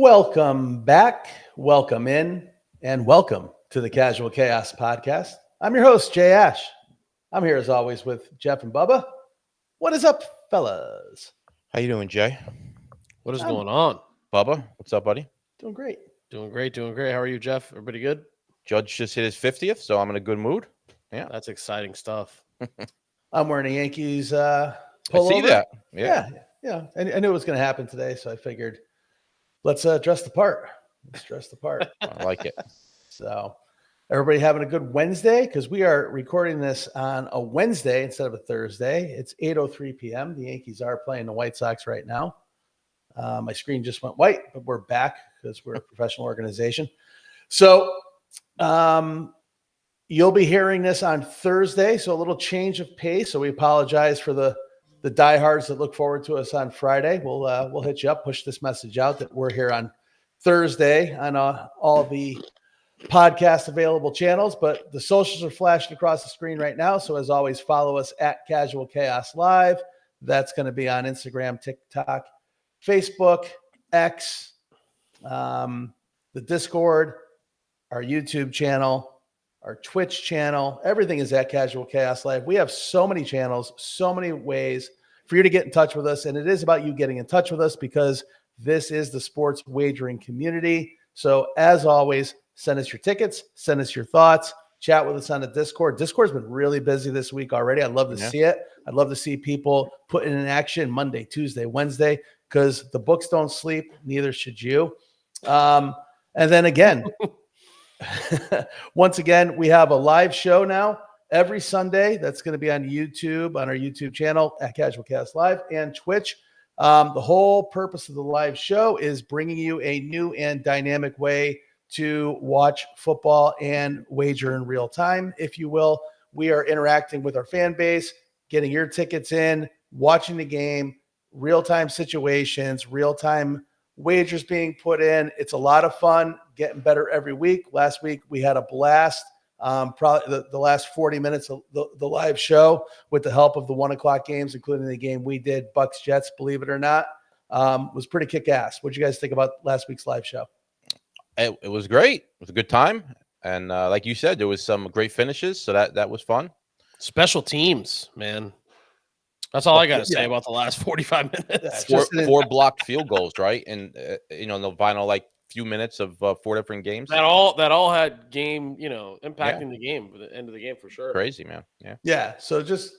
Welcome back, welcome in, and welcome to the Casual Chaos Podcast. I'm your host, Jay Ash. I'm here as always with Jeff and Bubba. What is up, fellas? How you doing, Jay? What is going on? Bubba, what's up, buddy? Doing great. Doing great. How are you, Jeff? Everybody good? Judge just hit his 50th, so I'm in a good mood. Yeah. That's exciting stuff. I'm wearing a Yankees I pullover. see that. Yeah. I knew it was going to happen today, so I figured let's dress the part. Let's dress the part. I like it. So everybody having a good Wednesday, because we are recording this on a Wednesday instead of a Thursday. It's 8:03 p.m. The Yankees are playing the White Sox right now. My screen just went white, but we're back because we're a professional organization. So you'll be hearing this on Thursday, so a little change of pace. So we apologize for the diehards that look forward to us on Friday. We'll hit you up, push this message out that we're here on Thursday on all the podcast available channels, but the socials are flashing across the screen right now. So as always, follow us at Casual Chaos Live. That's going to be on Instagram, TikTok, Facebook, X, the Discord, our YouTube channel, our Twitch channel. Everything is at Casual Chaos Live. We have so many channels, so many ways for you to get in touch with us. And it is about you getting in touch with us because this is the sports wagering community. So as always, send us your tickets, send us your thoughts, chat with us on the Discord. Discord's been really busy this week already. I'd love to see it. I'd love to see people put it in action Monday, Tuesday, Wednesday, because the books don't sleep. Neither should you. And then again, once again, we have a live show now every Sunday. That's going to be on YouTube, on our YouTube channel at Casual Cast Live and Twitch. The whole purpose of the live show is bringing you a new and dynamic way to watch football and wager in real time, if you will. We are interacting with our fan base, getting your tickets in, watching the game, real-time situations, real-time wagers being put in. It's a lot of fun, getting better every week. Last week, we had a blast. Probably the last 40 minutes of the live show with the help of the 1 o'clock games, including the game we did, Bucks Jets, believe it or not, was pretty kick-ass. What did you guys think about last week's live show? It was great. It was a good time. And like you said, there was some great finishes, so that was fun. Special teams, man. That's all I got to say about the last 45 minutes. Four blocked field goals, right? And, in the final, few minutes of 4 different games. That all had game, impacting the game, the end of the game for sure. Crazy, man. Yeah. So just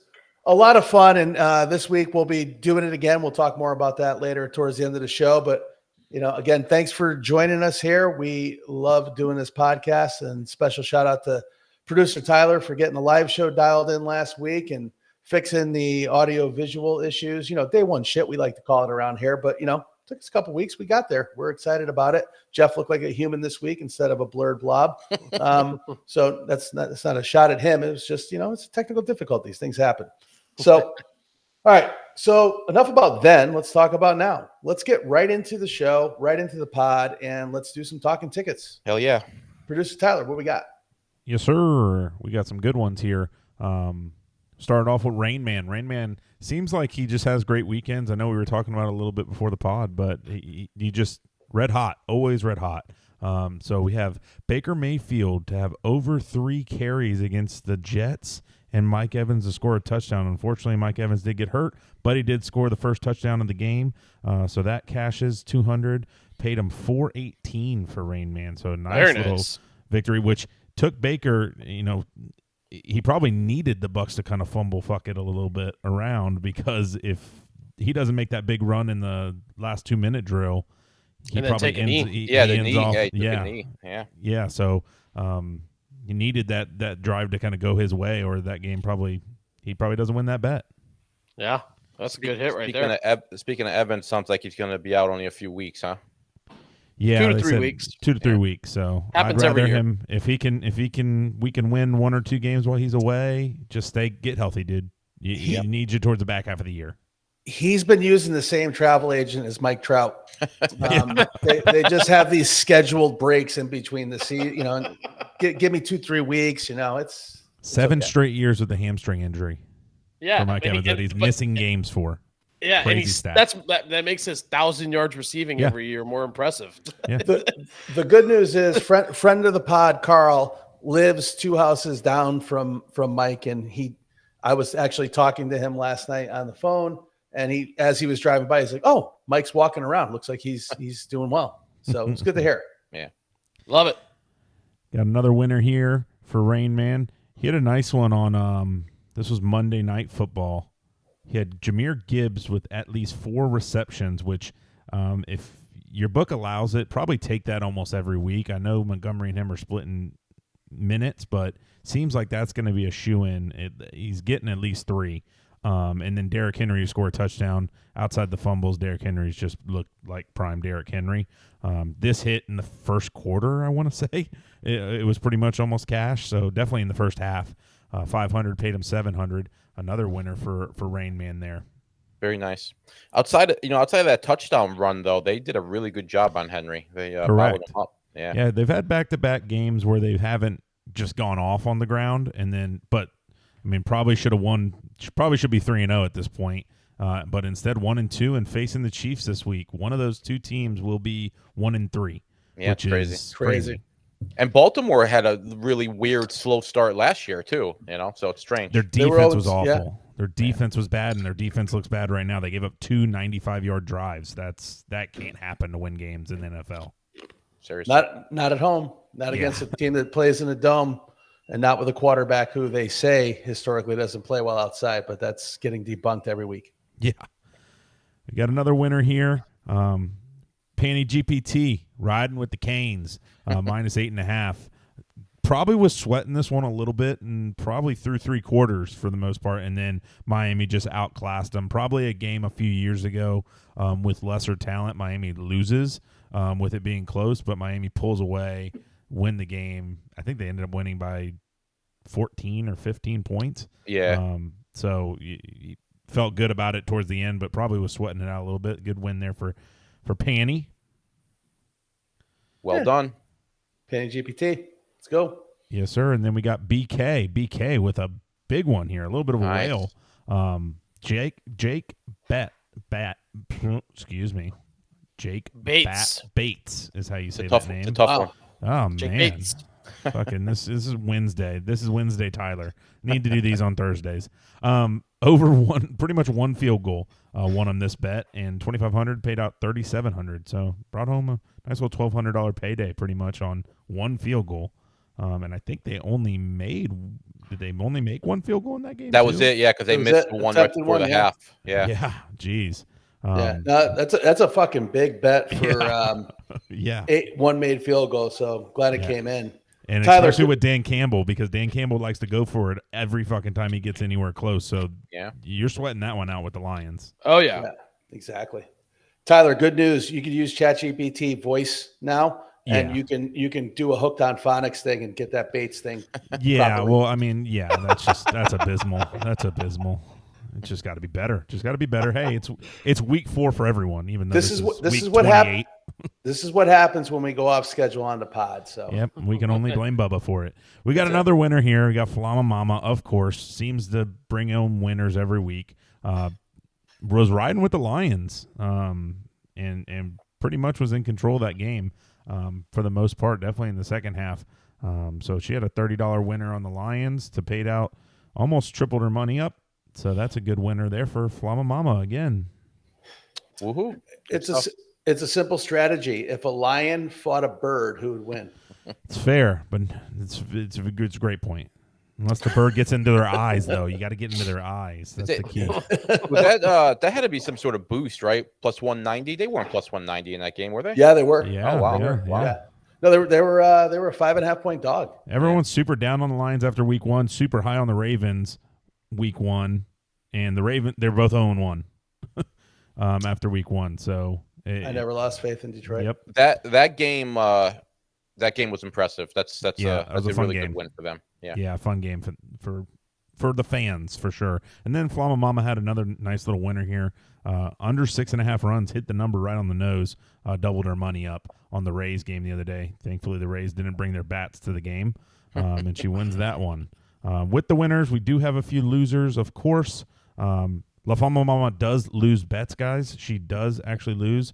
a lot of fun. And this week we'll be doing it again. We'll talk more about that later towards the end of the show. But, again, thanks for joining us here. We love doing this podcast, and special shout out to producer Tyler for getting the live show dialed in last week and fixing the audio visual issues. Day one shit, we like to call it around here, but took us a couple weeks. We got there. We're excited about it. Jeff looked like a human this week instead of a blurred blob. So that's not a shot at him. It was just, it's technical difficulties. Things happen. So, all right. So enough about then. Let's talk about now. Let's get right into the show, right into the pod, and let's do some talking tickets. Hell yeah. Producer Tyler, what we got? Yes, sir. We got some good ones here. Started off with Rain Man. Rain Man seems like he just has great weekends. I know we were talking about it a little bit before the pod, but he just red hot, always red hot. So we have Baker Mayfield to have over 3 carries against the Jets and Mike Evans to score a touchdown. Unfortunately, Mike Evans did get hurt, but he did score the first touchdown of the game. So that cashes $200, paid him $418 for Rain Man. So a nice little victory, which took Baker, he probably needed the Bucs to kind of fuck it a little bit around, because if he doesn't make that big run in the last 2-minute drill, he probably ends. Yeah. So he needed that drive to kind of go his way, or that game he probably doesn't win that bet. Yeah, that's a good hit right there. Speaking of Evans, sounds like he's going to be out only a few weeks, huh? Yeah, 2 to 3 weeks. 2 to 3 weeks. So happens I'd rather every year. him we can win 1 or 2 games while he's away. Just get healthy, dude. He needs you towards the back half of the year. He's been using the same travel agent as Mike Trout. They just have these scheduled breaks in between the season. Give me 2-3 weeks. It's 7 straight years with the hamstring injury. Yeah, for Mike Evans that he's missing games for. Yeah, and Crazy stat. that makes his 1,000 yards receiving Yeah. every year more impressive. Yeah. The good news is friend of the pod, Carl, lives 2 houses down from Mike, and I was actually talking to him last night on the phone, and as he was driving by, he's like, "Oh, Mike's walking around. Looks like he's doing well." So it's good to hear. Yeah. Love it. Got another winner here for Rain Man. He had a nice one on this was Monday Night Football. He had Jahmyr Gibbs with at least 4 receptions, which if your book allows it, probably take that almost every week. I know Montgomery and him are splitting minutes, but seems like that's going to be a shoe-in. He's getting at least 3. And then Derrick Henry scored a touchdown outside the fumbles. Derrick Henry's just looked like prime Derrick Henry. This hit in the first quarter, I want to say. It was pretty much almost cash, so definitely in the first half. 500 paid him 700. Another winner for Rain Man there. Very nice. Outside of that touchdown run, though, they did a really good job on Henry. They followed him up. Yeah, they've had back-to-back games where they haven't just gone off on the ground, but I mean, probably should have won. Probably should be 3-0 at this point, but instead 1-2 and facing the Chiefs this week. One of those 2 teams will be 1-3. Yeah, which crazy. is crazy. And Baltimore had a really weird slow start last year too. So it's strange. Their defense was awful. Yeah. Their defense was bad, and their defense looks bad right now. They gave up 2 95-yard drives. That can't happen to win games in the NFL. Seriously, Not at home. Not against a team that plays in a dome, and not with a quarterback who they say historically doesn't play well outside. But that's getting debunked every week. Yeah, we got another winner here. Panny GPT riding with the Canes, minus 8.5. Probably was sweating this one a little bit, and probably through 3 quarters for the most part, and then Miami just outclassed them. Probably a game a few years ago with lesser talent. Miami loses with it being close, but Miami pulls away, win the game. I think they ended up winning by 14 or 15 points. Yeah. So you felt good about it towards the end, but probably was sweating it out a little bit. Good win there for Panny. Well done. Penny GPT. Let's go. Yes, sir. And then we got BK with a big one here, a little bit of a whale. Jake excuse me. Jake Bates is how you say that name. It's a tough one. Oh, Jake man. Bates. Fucking this is Wednesday. This is Wednesday, Tyler. Need to do these on Thursdays. Over pretty much 1 field goal won on this bet, and 2,500 paid out 3,700. So brought home a nice little $1,200 payday pretty much on 1 field goal. And I think they only made. Did they only make 1 field goal in that game? That was it, yeah, because they missed the one right before the half. Yeah. Yeah. Jeez. No, that's a fucking big bet for yeah. 1 made field goal. So glad it came in. And Tyler, especially with Dan Campbell, because Dan Campbell likes to go for it every fucking time he gets anywhere close. So yeah, you're sweating that one out with the Lions. Oh yeah, exactly. Tyler, good news. You can use ChatGPT voice now. And you can do a hooked on phonics thing and get that Bates thing. Yeah, properly. well, I mean, that's abysmal. That's abysmal. It's just got to be better. Just got to be better. Hey, it's week 4 for everyone. Even though this is what happens. This is what happens when we go off schedule on the pod. So yep, we can only blame Bubba for it. We got another winner here. We got Flama Mama, of course, seems to bring home winners every week. Was riding with the Lions, and pretty much was in control of that game. For the most part, definitely in the second half. So she had a $30 winner on the Lions to paid out, almost tripled her money up. So that's a good winner there for Flama Mama again. Woohoo! It's a simple strategy. If a lion fought a bird, who would win? It's fair, but it's a great point. Unless the bird gets into their eyes, though, you got to get into their eyes. That's the key. That had to be some sort of boost, right? Plus 190. They weren't plus 190 in that game, were they? Yeah, they were. Yeah. Oh wow. Yeah. No, they were a 5.5 point dog. Everyone's super down on the Lions after week 1, super high on the Ravens week 1, and they're both 0-1 after week 1. So I never lost faith in Detroit. Yep. That game was impressive. That's that was a fun really game. good win for them. Yeah, fun game for the fans for sure. And then Flama Mama had another nice little winner here. Under 6.5 runs, hit the number right on the nose. Doubled her money up on the Rays game the other day. Thankfully, the Rays didn't bring their bats to the game, and she wins that one. With the winners, we do have a few losers, of course. La Fama Mama does lose bets, guys. She does actually lose.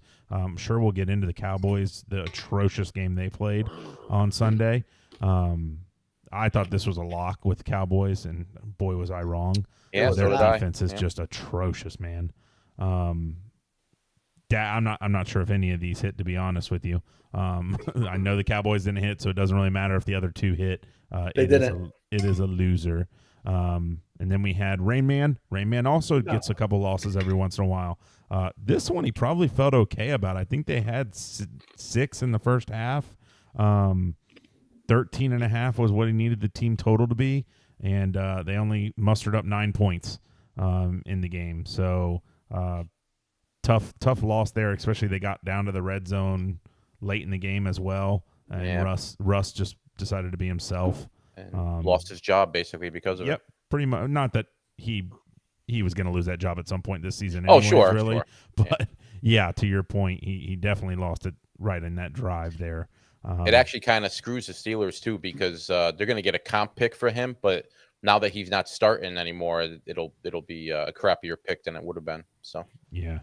Sure, we'll get into the Cowboys, the atrocious game they played on Sunday. I thought this was a lock with Cowboys, and boy, was I wrong. Yeah, their so did I. defense is just atrocious, man. I'm not sure if any of these hit, to be honest with you. I know the Cowboys didn't hit, so it doesn't really matter if the other two hit. They didn't. It is a loser. And then we had Rain Man. Rain Man also gets a couple losses every once in a while. This one he probably felt okay about. I think they had 6 in the first half. 13.5 was what he needed the team total to be, and they only mustered up 9 points in the game. So tough loss there, especially they got down to the red zone late in the game as well. And Russ just decided to be himself. And lost his job basically because of it. Yep, pretty much. Not that he was going to lose that job at some point this season. Oh, anyways, sure, really. sure. But yeah, to your point, he definitely lost it right in that drive there. It actually kind of screws the Steelers too, because they're going to get a comp pick for him, but now that he's not starting anymore, it'll be a crappier pick than it would have been. So yeah.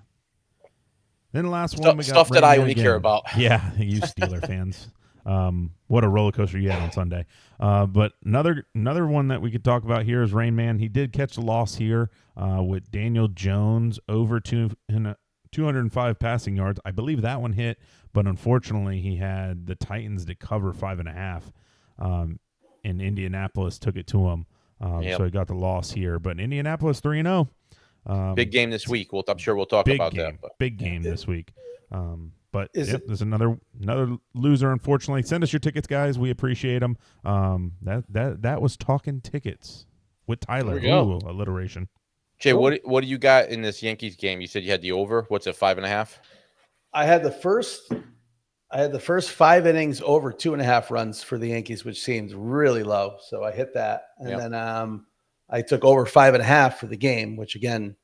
Then the last one, we got stuff that I Rain Man only again. care about. Yeah, you Steeler fans. What a roller coaster you had on Sunday. But another one that we could talk about here is Rain Man. He did catch a loss here with Daniel Jones over 205 passing yards. I believe that one hit, but unfortunately he had the Titans to cover 5.5. And Indianapolis took it to him. So he got the loss here. But Indianapolis 3-0. Big game this week. I'm sure we'll talk about that. But. Big game this week. But there's another loser, unfortunately. Send us your tickets, guys. We appreciate them. That was Talking Tickets with Tyler. There we go. Ooh, alliteration. Jay, what do you got in this Yankees game? You said you had the over. What's it, 5.5? I had the first 5 innings over 2.5 runs for the Yankees, which seems really low. So I hit that. And then I took over 5.5 for the game, which again,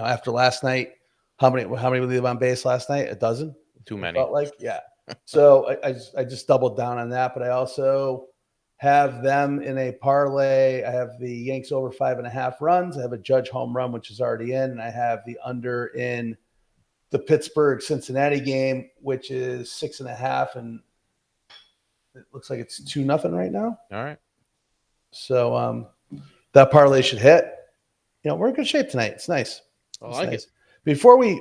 after last night, how many we leave on base last night? A dozen? Too many. Felt like, yeah. So I just doubled down on that, but I also have them in a parlay. I have the Yanks over 5.5 runs. I have a Judge home run, which is already in, and I have the under in the Pittsburgh-Cincinnati game, which is 6.5, and it looks like it's 2-0 right now. All right. So that parlay should hit. We're in good shape tonight. It's nice. I like it. Before we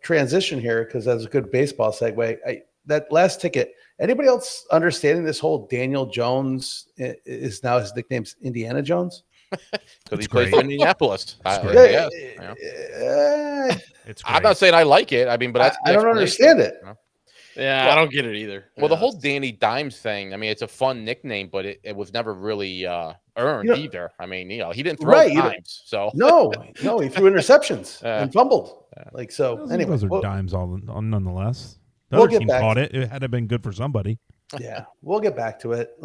transition here, because that's a good baseball segue, that last ticket, anybody else understanding this whole Daniel Jones is now his nickname's Indiana Jones? Because he plays for Indianapolis. It's great. I'm not saying I like it. I mean, but that's I don't understand it. Yeah, I don't get it either. Well, the whole Danny Dimes thing, I mean, it's a fun nickname, but it was never really earned either. I mean, he didn't throw dimes. So No, he threw interceptions and fumbled. Anyway. Those are dimes all nonetheless. The We'll other get team back caught to it. It had to have been good for somebody. Yeah, we'll get back to it.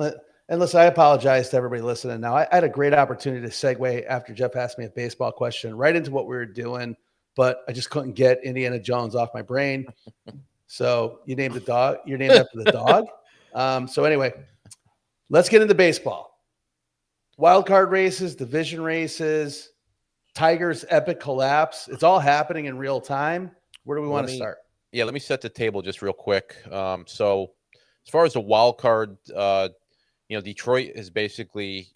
And listen, I apologize to everybody listening. Now, I had a great opportunity to segue after Jeff asked me a baseball question right into what we were doing, but I just couldn't get Indiana Jones off my brain. So you named the dog. You're named after the dog. So anyway, let's get into baseball. Wild card races, division races, Tigers' epic collapse. It's all happening in real time. Where do we want to start? Yeah, let me set the table just real quick. So as far as the wild card, Detroit is basically,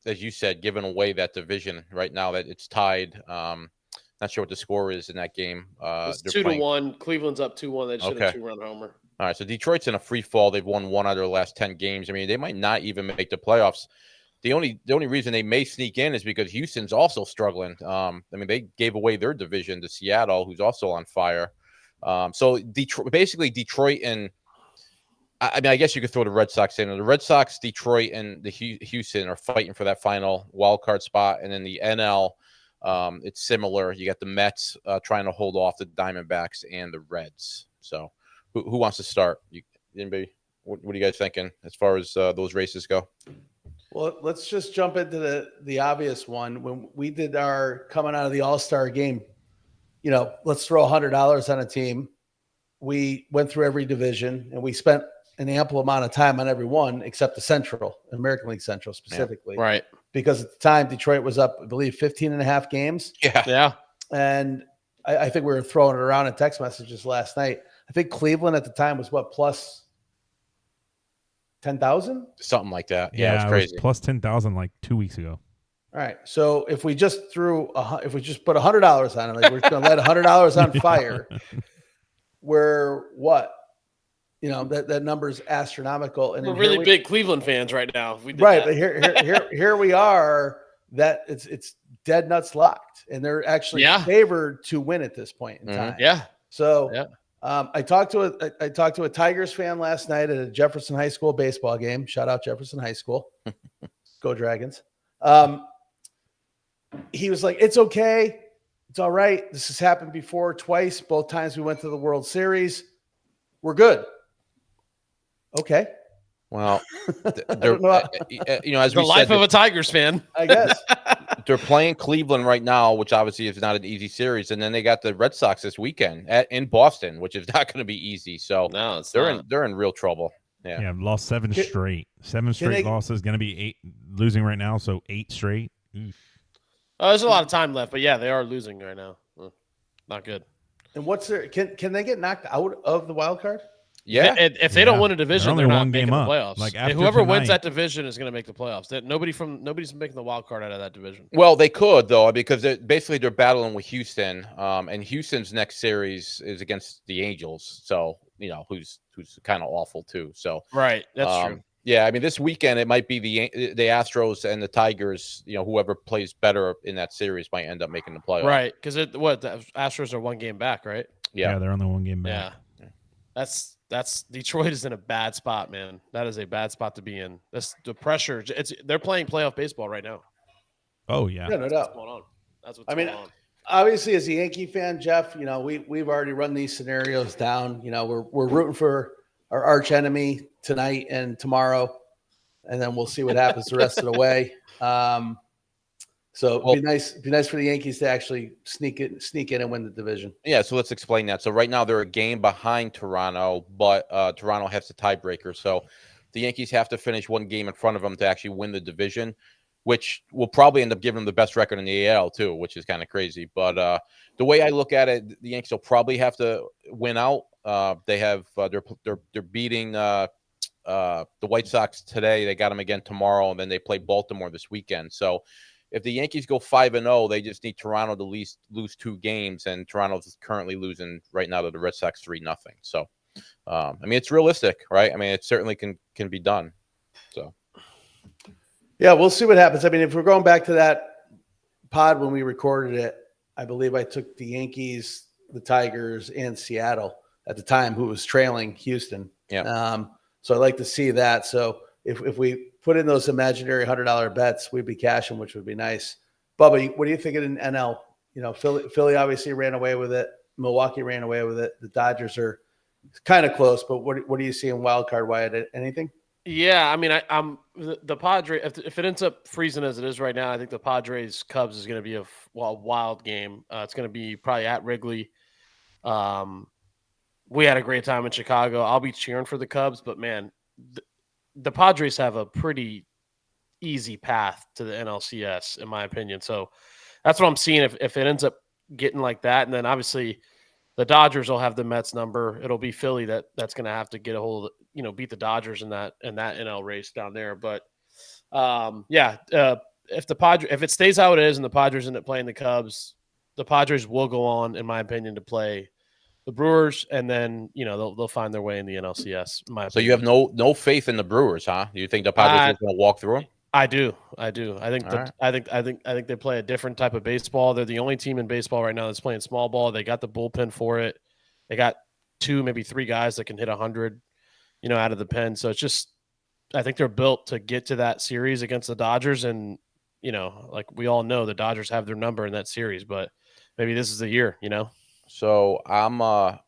as you said, giving away that division right now that it's tied. Not sure what the score is in that game. It's 2-1. Cleveland's up 2-1. They should have 2-run homer. All right, so Detroit's in a free fall. They've won 1 out of their last 10 games. I mean, they might not even make the playoffs. The only reason they may sneak in is because Houston's also struggling. I mean, they gave away their division to Seattle, who's also on fire. So Detroit and I mean, I guess you could throw the Red Sox in. The Red Sox, Detroit, and the Houston are fighting for that final wild card spot. And in the NL, it's similar. You got the Mets trying to hold off the Diamondbacks and the Reds. So, who wants to start? Anybody? What are you guys thinking as far as those races go? Well, let's just jump into the obvious one. When we did our coming out of the All-Star game, let's throw $100 on a team. We went through every division and we spent an ample amount of time on every one except the Central, American League Central specifically. Yeah, right. Because at the time, Detroit was up, I believe, 15.5 games. Yeah. And I think we were throwing it around in text messages last night. I think Cleveland at the time was what, plus 10,000? Something like that. Yeah, it was crazy. Was plus 10,000 like 2 weeks ago. All right. So if we just put $100 on it, like we're going to let $100 on fire, we're what? You know, that number is astronomical. And we're really big Cleveland fans right now. But here we are. That it's dead nuts locked, and they're actually favored to win at this point in time. Yeah. So I talked to a Tigers fan last night at a Jefferson High School baseball game. Shout out Jefferson High School. Go Dragons. He was like, "It's okay. It's all right. This has happened before twice. Both times we went to the World Series. We're good." Okay. Well, as the life of a Tigers fan, I guess. They're playing Cleveland right now, which obviously is not an easy series, and then they got the Red Sox this weekend in Boston, which is not going to be easy. So no, they're in real trouble. Yeah, lost 7 straight. 7 straight losses. Going to be 8 losing right now, so 8 straight. There's a lot of time left, but yeah, they are losing right now. Not good. And what's their can they get knocked out of the wild card? Yeah, if they don't win a division, they're not making the playoffs. Like whoever wins that division is going to make the playoffs. Nobody's making the wild card out of that division. Well, they could though, because they're battling with Houston, and Houston's next series is against the Angels. So who's kind of awful too. So right, that's true. Yeah, I mean this weekend it might be the Astros and the Tigers. Whoever plays better in that series might end up making the playoffs. Right, because the Astros are 1 game back, right? Yeah, they're only 1 game back. Yeah, that's Detroit is in a bad spot, man. That is a bad spot to be in. That's the pressure. They're playing playoff baseball right now. Oh yeah, no doubt. That's what's going on. That's what's going on. Obviously, as a Yankee fan, Jeff, we've already run these scenarios down. We're rooting for our arch enemy tonight and tomorrow, and then we'll see what happens the rest of the way. So it'd be nice for the Yankees to actually sneak in and win the division. Yeah, so let's explain that. So right now they're a game behind Toronto, but Toronto has the tiebreaker. So the Yankees have to finish 1 game in front of them to actually win the division, which will probably end up giving them the best record in the AL too, which is kind of crazy. But the way I look at it, the Yankees will probably have to win out. They have they're beating the White Sox today. They got them again tomorrow, and then they play Baltimore this weekend. So if the Yankees go 5-0, they just need Toronto to lose 2 games, and Toronto's currently losing right now to the Red Sox 3-0. So, I mean, it's realistic, right? I mean, it certainly can be done. So, yeah, we'll see what happens. I mean, if we're going back to that pod when we recorded it, I believe I took the Yankees, the Tigers, and Seattle at the time, who was trailing Houston. Yeah. So I'd like to see that. So if we put in those imaginary $100 bets, we'd be cashing, which would be nice. Bubba, what do you think in NL? Philly obviously ran away with it. Milwaukee ran away with it. The Dodgers are kind of close, but what do you see in wild card wide? Anything? Yeah, I mean, I'm the Padres. If it ends up freezing as it is right now, I think the Padres Cubs is going to be a wild game. It's going to be probably at Wrigley. We had a great time in Chicago. I'll be cheering for the Cubs, but man, the Padres have a pretty easy path to the NLCS, in my opinion. So that's what I'm seeing. If it ends up getting like that, and then obviously the Dodgers will have the Mets number. It'll be Philly that's going to have to get a hold of, beat the Dodgers in that NL race down there. But if it stays how it is and the Padres end up playing the Cubs, the Padres will go on, in my opinion, to play the Brewers, and then they'll find their way in the NLCS. So you have no faith in the Brewers, huh? Do you think the Padres are going to walk through them? I do. I think they play a different type of baseball. They're the only team in baseball right now that's playing small ball. They got the bullpen for it. They got 2, maybe 3 guys that can hit 100, out of the pen. So it's just, I think they're built to get to that series against the Dodgers, and like we all know, the Dodgers have their number in that series. But maybe this is the year, So I'm I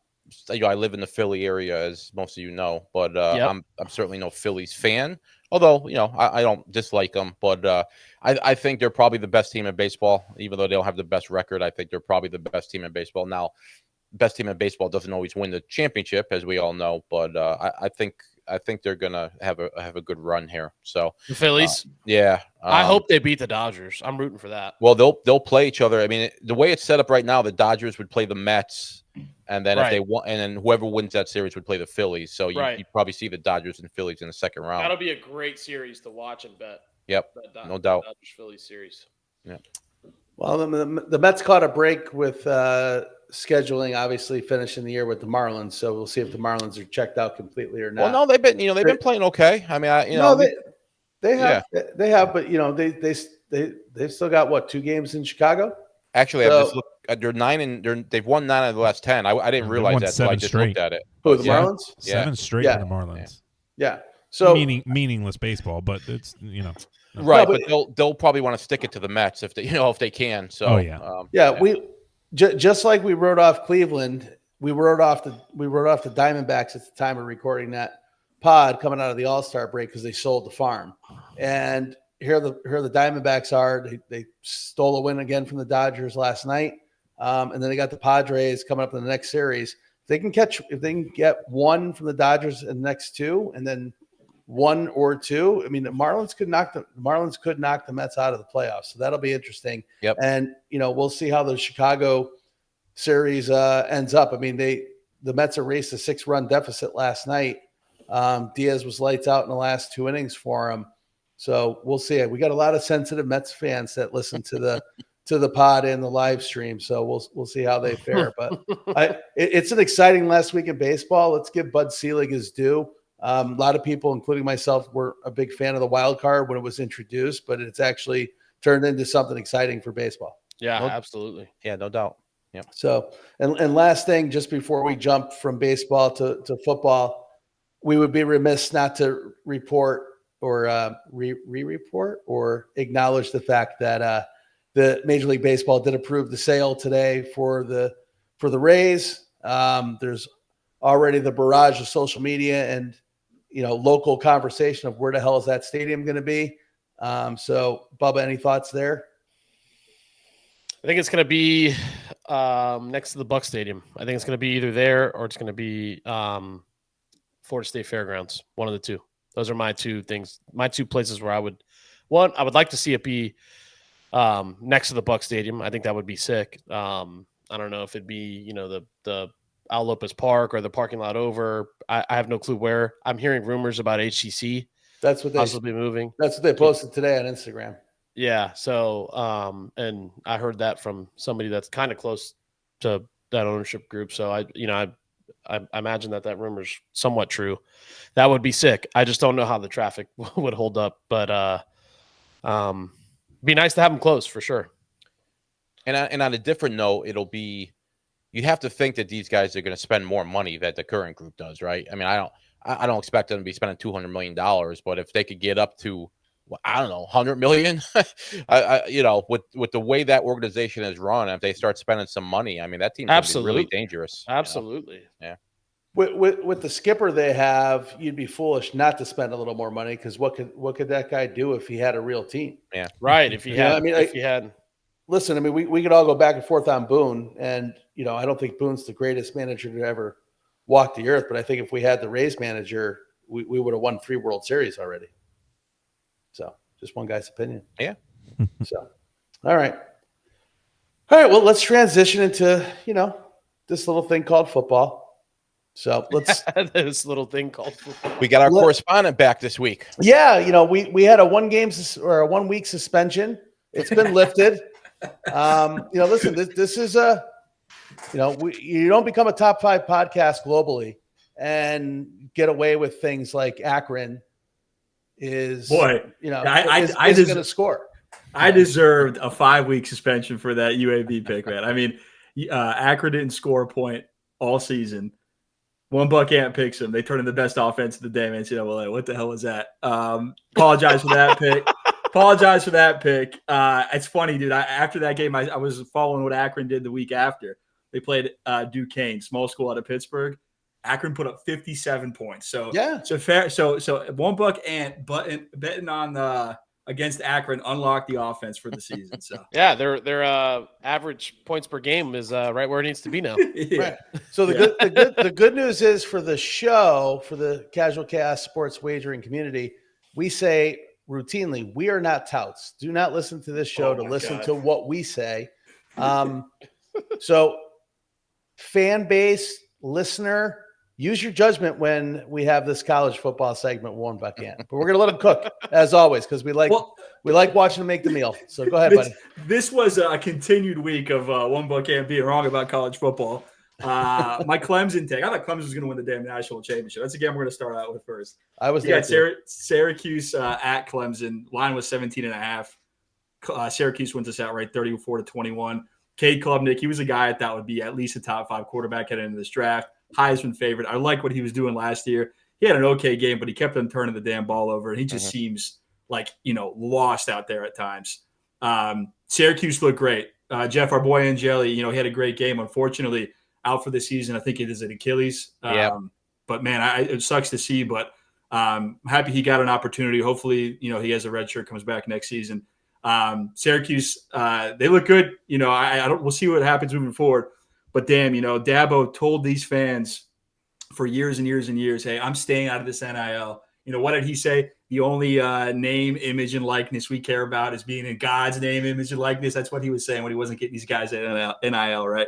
live in the Philly area, as most of you know, but I'm certainly no Phillies fan. Although I don't dislike them, but I think they're probably the best team in baseball. Even though they don't have the best record, I think they're probably the best team in baseball. Now, best team in baseball doesn't always win the championship, as we all know, but I think I think they're gonna have a good run here. So The Phillies. yeah, I hope they beat the Dodgers. I'm rooting for that. Well, they'll play each other. I mean, the way it's set up right now, the Dodgers would play the Mets, and then if they won, and then whoever wins that series would play the Phillies. So you'd probably see the Dodgers and Phillies in the second round. That'll be a great series to watch and bet. Yep, no doubt. Dodgers Phillies series. Yeah. Well, the Mets caught a break with scheduling, obviously finishing the year with the Marlins. So we'll see if the Marlins are checked out completely or not. Well, no, they've been playing okay. I mean, they have, but they've still got 2 games in Chicago. Actually, they're 9 and they've won 9 out of the last 10. I didn't realize that, so I just looked at it. Who, the Marlins? 7 straight for the Marlins. Yeah. So meaningless baseball, but it's right. But they'll probably want to stick it to the Mets if they can. So we just like we wrote off Cleveland, we wrote off the Diamondbacks at the time of recording that pod coming out of the All-Star break because they sold the farm, and here the Diamondbacks are. They stole a win again from the Dodgers last night, and then they got the Padres coming up in the next series. If they can get one from the Dodgers in the next 2, and then 1 or 2, I mean, the Marlins could knock the Mets out of the playoffs. So that'll be interesting. Yep. And we'll see how the Chicago series ends up. I mean, the Mets erased a 6-run deficit last night. Diaz was lights out in the last 2 innings for him. So we'll see. We got a lot of sensitive Mets fans that listen to the pod and the live stream. So we'll see how they fare. But it's an exciting last week in baseball. Let's give Bud Selig his due. A lot of people, including myself, were a big fan of the wild card when it was introduced, but it's actually turned into something exciting for baseball. Yeah, absolutely. Yeah, no doubt. Yeah. So, and last thing, just before we jump from baseball to football, we would be remiss not to report or re-report or acknowledge the fact that the Major League Baseball did approve the sale today for the Rays. There's already the barrage of social media and local conversation of where the hell is that stadium going to be. So, Bubba, any thoughts there? I think it's going to be next to the Buck Stadium. I think it's going to be either there or it's going to be Florida State Fairgrounds. One of the two. Those are my 2 things. My 2 places where I would like to see it be next to the Buck Stadium. I think that would be sick. I don't know if it'd be the Al Lopez Park or the parking lot over. I have no clue where. I'm hearing rumors about HCC. That's what they possibly moving. That's what they posted today on Instagram. Yeah. So, and I heard that from somebody that's kind of close to that ownership group. So I imagine that rumor's somewhat true. That would be sick. I just don't know how the traffic would hold up, but be nice to have them close for sure. And on a different note, you'd have to think that these guys are going to spend more money that the current group does, right? I mean, I don't expect them to be spending $200 million, but if they could get up to, I don't know, $100 million, with the way that organization is run, if they start spending some money, I mean, that team's going to be really dangerous. Absolutely. Yeah. With the skipper they have, you'd be foolish not to spend a little more money because what could that guy do if he had a real team? Yeah. Right. If he had. Listen, I mean, we could all go back and forth on Boone, and I don't think Boone's the greatest manager to ever walk the earth, but I think if we had the Rays manager, we would have won 3 World Series already. So, just one guy's opinion. Yeah. So, all right. Well, let's transition into this little thing called football. So let's this little thing called football. We got our correspondent back this week. Yeah, we had a 1 week suspension. It's been lifted. Listen, this is you don't become a top 5 podcast globally and get away with things like Akron is going to score. I deserved a 5-week suspension for that UAB pick, man. I mean, Akron didn't score a point all season. One Buck Ant picks them. They turn in the best offense of the day, man. What the hell was that? Apologize for that pick. It's funny, dude. After that game, I was following what Akron did the week after. They played Duquesne, small school out of Pittsburgh. Akron put up 57 points. So yeah. So fair. So One Buck Ant betting on against Akron unlocked the offense for the season. So yeah, their average points per game is right where it needs to be now. yeah. Right. So the good news is for the show, for the Casual Chaos sports wagering community, we say routinely, we are not touts. Do not listen to this show to listen to what we say. So fan base, listener, use your judgment when we have this college football segment one buck in. But we're going to let them cook, as always, because we like watching them make the meal. So go ahead, buddy. This was a continued week of one buck and being wrong about college football. My Clemson take. I thought Clemson was going to win the damn national championship. That's a game we're going to start out with first. I was there. there. Syracuse at Clemson. Line was 17.5. Syracuse wins us outright 34-21. Cade Klubnik, he was a guy I thought would be at least a top 5 quarterback heading into this draft. Heisman favorite. I like what he was doing last year. He had an okay game, but he kept on turning the damn ball over. And he just seems like, lost out there at times. Syracuse looked great. Jeff, our boy Angeli, he had a great game. Unfortunately, out for the season. I think it is an Achilles. But man, it sucks to see, but I'm happy he got an opportunity. Hopefully, he has a red shirt, comes back next season. Syracuse, they look good. We'll see what happens moving forward. But damn, Dabo told these fans for years and years and years, hey, I'm staying out of this NIL. What did he say? The only name, image, and likeness we care about is being in God's name, image, and likeness. That's what he was saying when he wasn't getting these guys at NIL, right?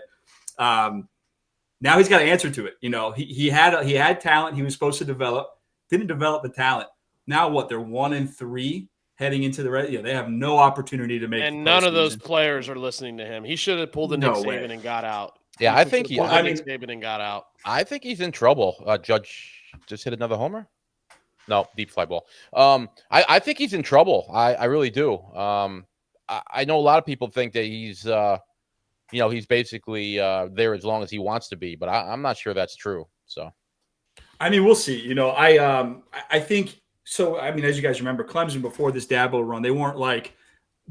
Now he's got to answer to it. He had talent he was supposed to develop, didn't develop the talent. Now what? They're 1-3 heading into the red. They have no opportunity to make. And none of those players are listening to him. He should have pulled the Nick Saban and got out. Yeah, I think Nick Saban and got out. I think he's in trouble. Judge just hit another homer. No, deep fly ball. I think he's in trouble. I really do. I know a lot of people think that he's he's basically there as long as he wants to be, but I'm not sure that's true. So, I mean, we'll see. I think so. I mean, as you guys remember, Clemson before this Dabo run, they weren't like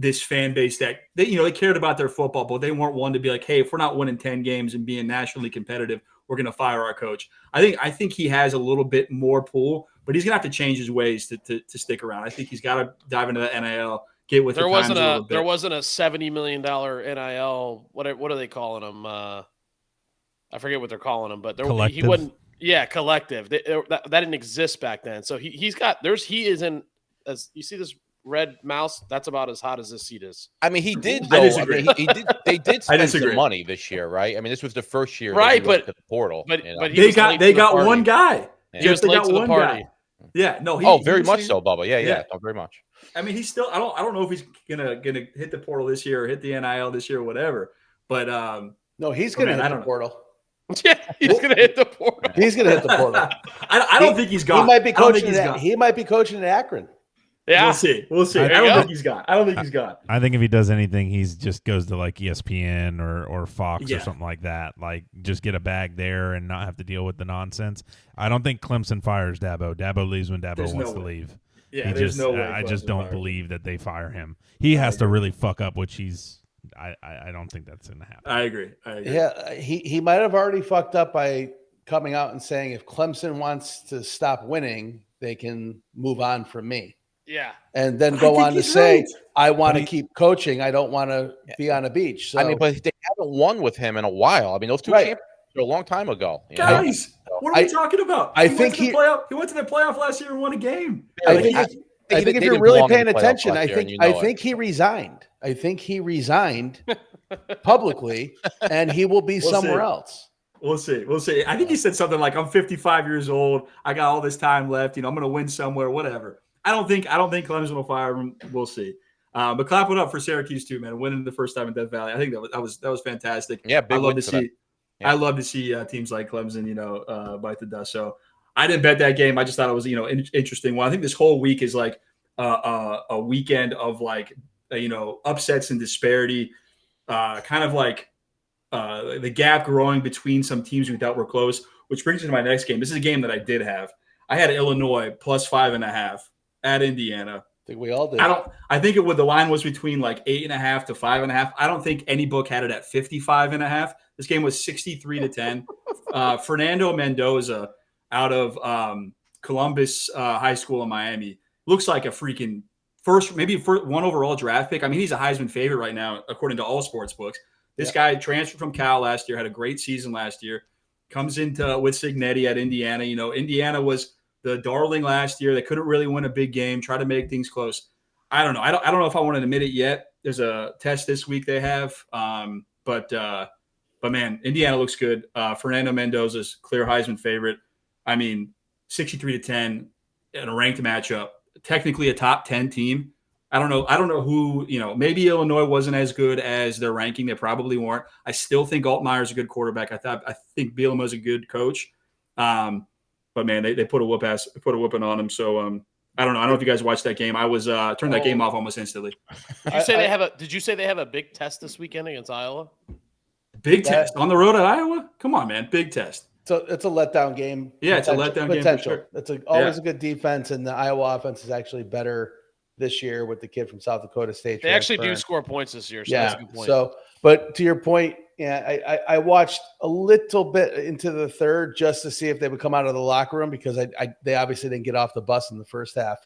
this fan base that they cared about their football, but they weren't one to be like, hey, if we're not winning 10 games and being nationally competitive, we're going to fire our coach. I think he has a little bit more pull, but he's going to have to change his ways to stick around. I think he's got to dive into the NIL. Get with there wasn't a $70 million NIL. What are they calling them? I forget what they're calling them, but he wouldn't. Yeah, collective. That didn't exist back then. So he is in. As you see this red mouse, that's about as hot as this seat is. I mean, he did. Though. I mean, he did. They did spend some money this year, right? I mean, this was the first year, right? But to the portal. But they got one guy. Yeah. He was late to the party. Yeah, no. Very much so, Bubba. Yeah, very much. I mean, he's still. I don't know if he's gonna hit the portal this year or hit the NIL this year or whatever. But no, he's gonna hit the portal. Yeah, he's gonna hit the portal. He's gonna hit the portal. I don't think he's gone. He might be coaching. He might be coaching at Akron. Yeah, we'll see. I don't think he's gone. I think if he does anything, he's just goes to like ESPN or Fox or something like that. Like just get a bag there and not have to deal with the nonsense. I don't think Clemson fires Dabo. Dabo leaves when Dabo wants to leave. Yeah, there's no way. I just don't believe that they fire him. He has to really fuck up, which he's. I don't think that's going to happen. I agree. Yeah, he might have already fucked up by coming out and saying if Clemson wants to stop winning, they can move on from me. Yeah. And then go on to say, I want to keep coaching. I don't want to be on a beach. So, I mean, but they haven't won with him in a while. I mean, those two championships are a long time ago. Guys, what are we talking about? He went to the playoff last year and won a game. I think if you're really paying attention, I think he resigned. I think he resigned publicly, and he will be somewhere else. We'll see. I think he said something like, "I'm 55 years old. I got all this time left. I'm going to win somewhere. Whatever." I don't think Clemson will fire him. We'll see. But clap it up for Syracuse too, man. Winning the first time in Death Valley. I think that was fantastic. Yeah, I love to see. Yeah. I love to see teams like Clemson, bite the dust. So I didn't bet that game. I just thought it was, interesting. Well, I think this whole week is like a weekend of like, upsets and disparity, kind of like the gap growing between some teams we thought were close, which brings me to my next game. This is a game that I did have. I had Illinois plus 5.5 at Indiana. I think we all did. I think the line was between like 8.5 to 5.5. I don't think any book had it at 55.5. This game was 63-10. Fernando Mendoza out of Columbus High School in Miami looks like a freaking maybe one overall draft pick. I mean, he's a Heisman favorite right now, according to all sports books. This guy transferred from Cal last year, had a great season last year, comes into with Cignetti at Indiana. You know, Indiana was the darling last year. They couldn't really win a big game, try to make things close. I don't know. I don't know if I want to admit it yet. There's a test this week they have. But man, Indiana looks good. Fernando Mendoza's clear Heisman favorite. I mean, 63-10 in a ranked matchup. Technically a top 10 team. I don't know who, maybe Illinois wasn't as good as their ranking. They probably weren't. I still think Altmaier's a good quarterback. I think Bielema's a good coach. But man, they put a whooping on him. So I don't know. I don't know if you guys watched that game. I was turned that game off almost instantly. Did you say they have a big test this weekend against Iowa? Big test on the road at Iowa? Come on, man. Big test. So it's a letdown game. Yeah, it's a letdown game for sure. It's always a good defense, and the Iowa offense is actually better this year with the kid from South Dakota State. They actually do score points this year. So that's a good point. So, but to your point, I watched a little bit into the third just to see if they would come out of the locker room because they obviously didn't get off the bus in the first half.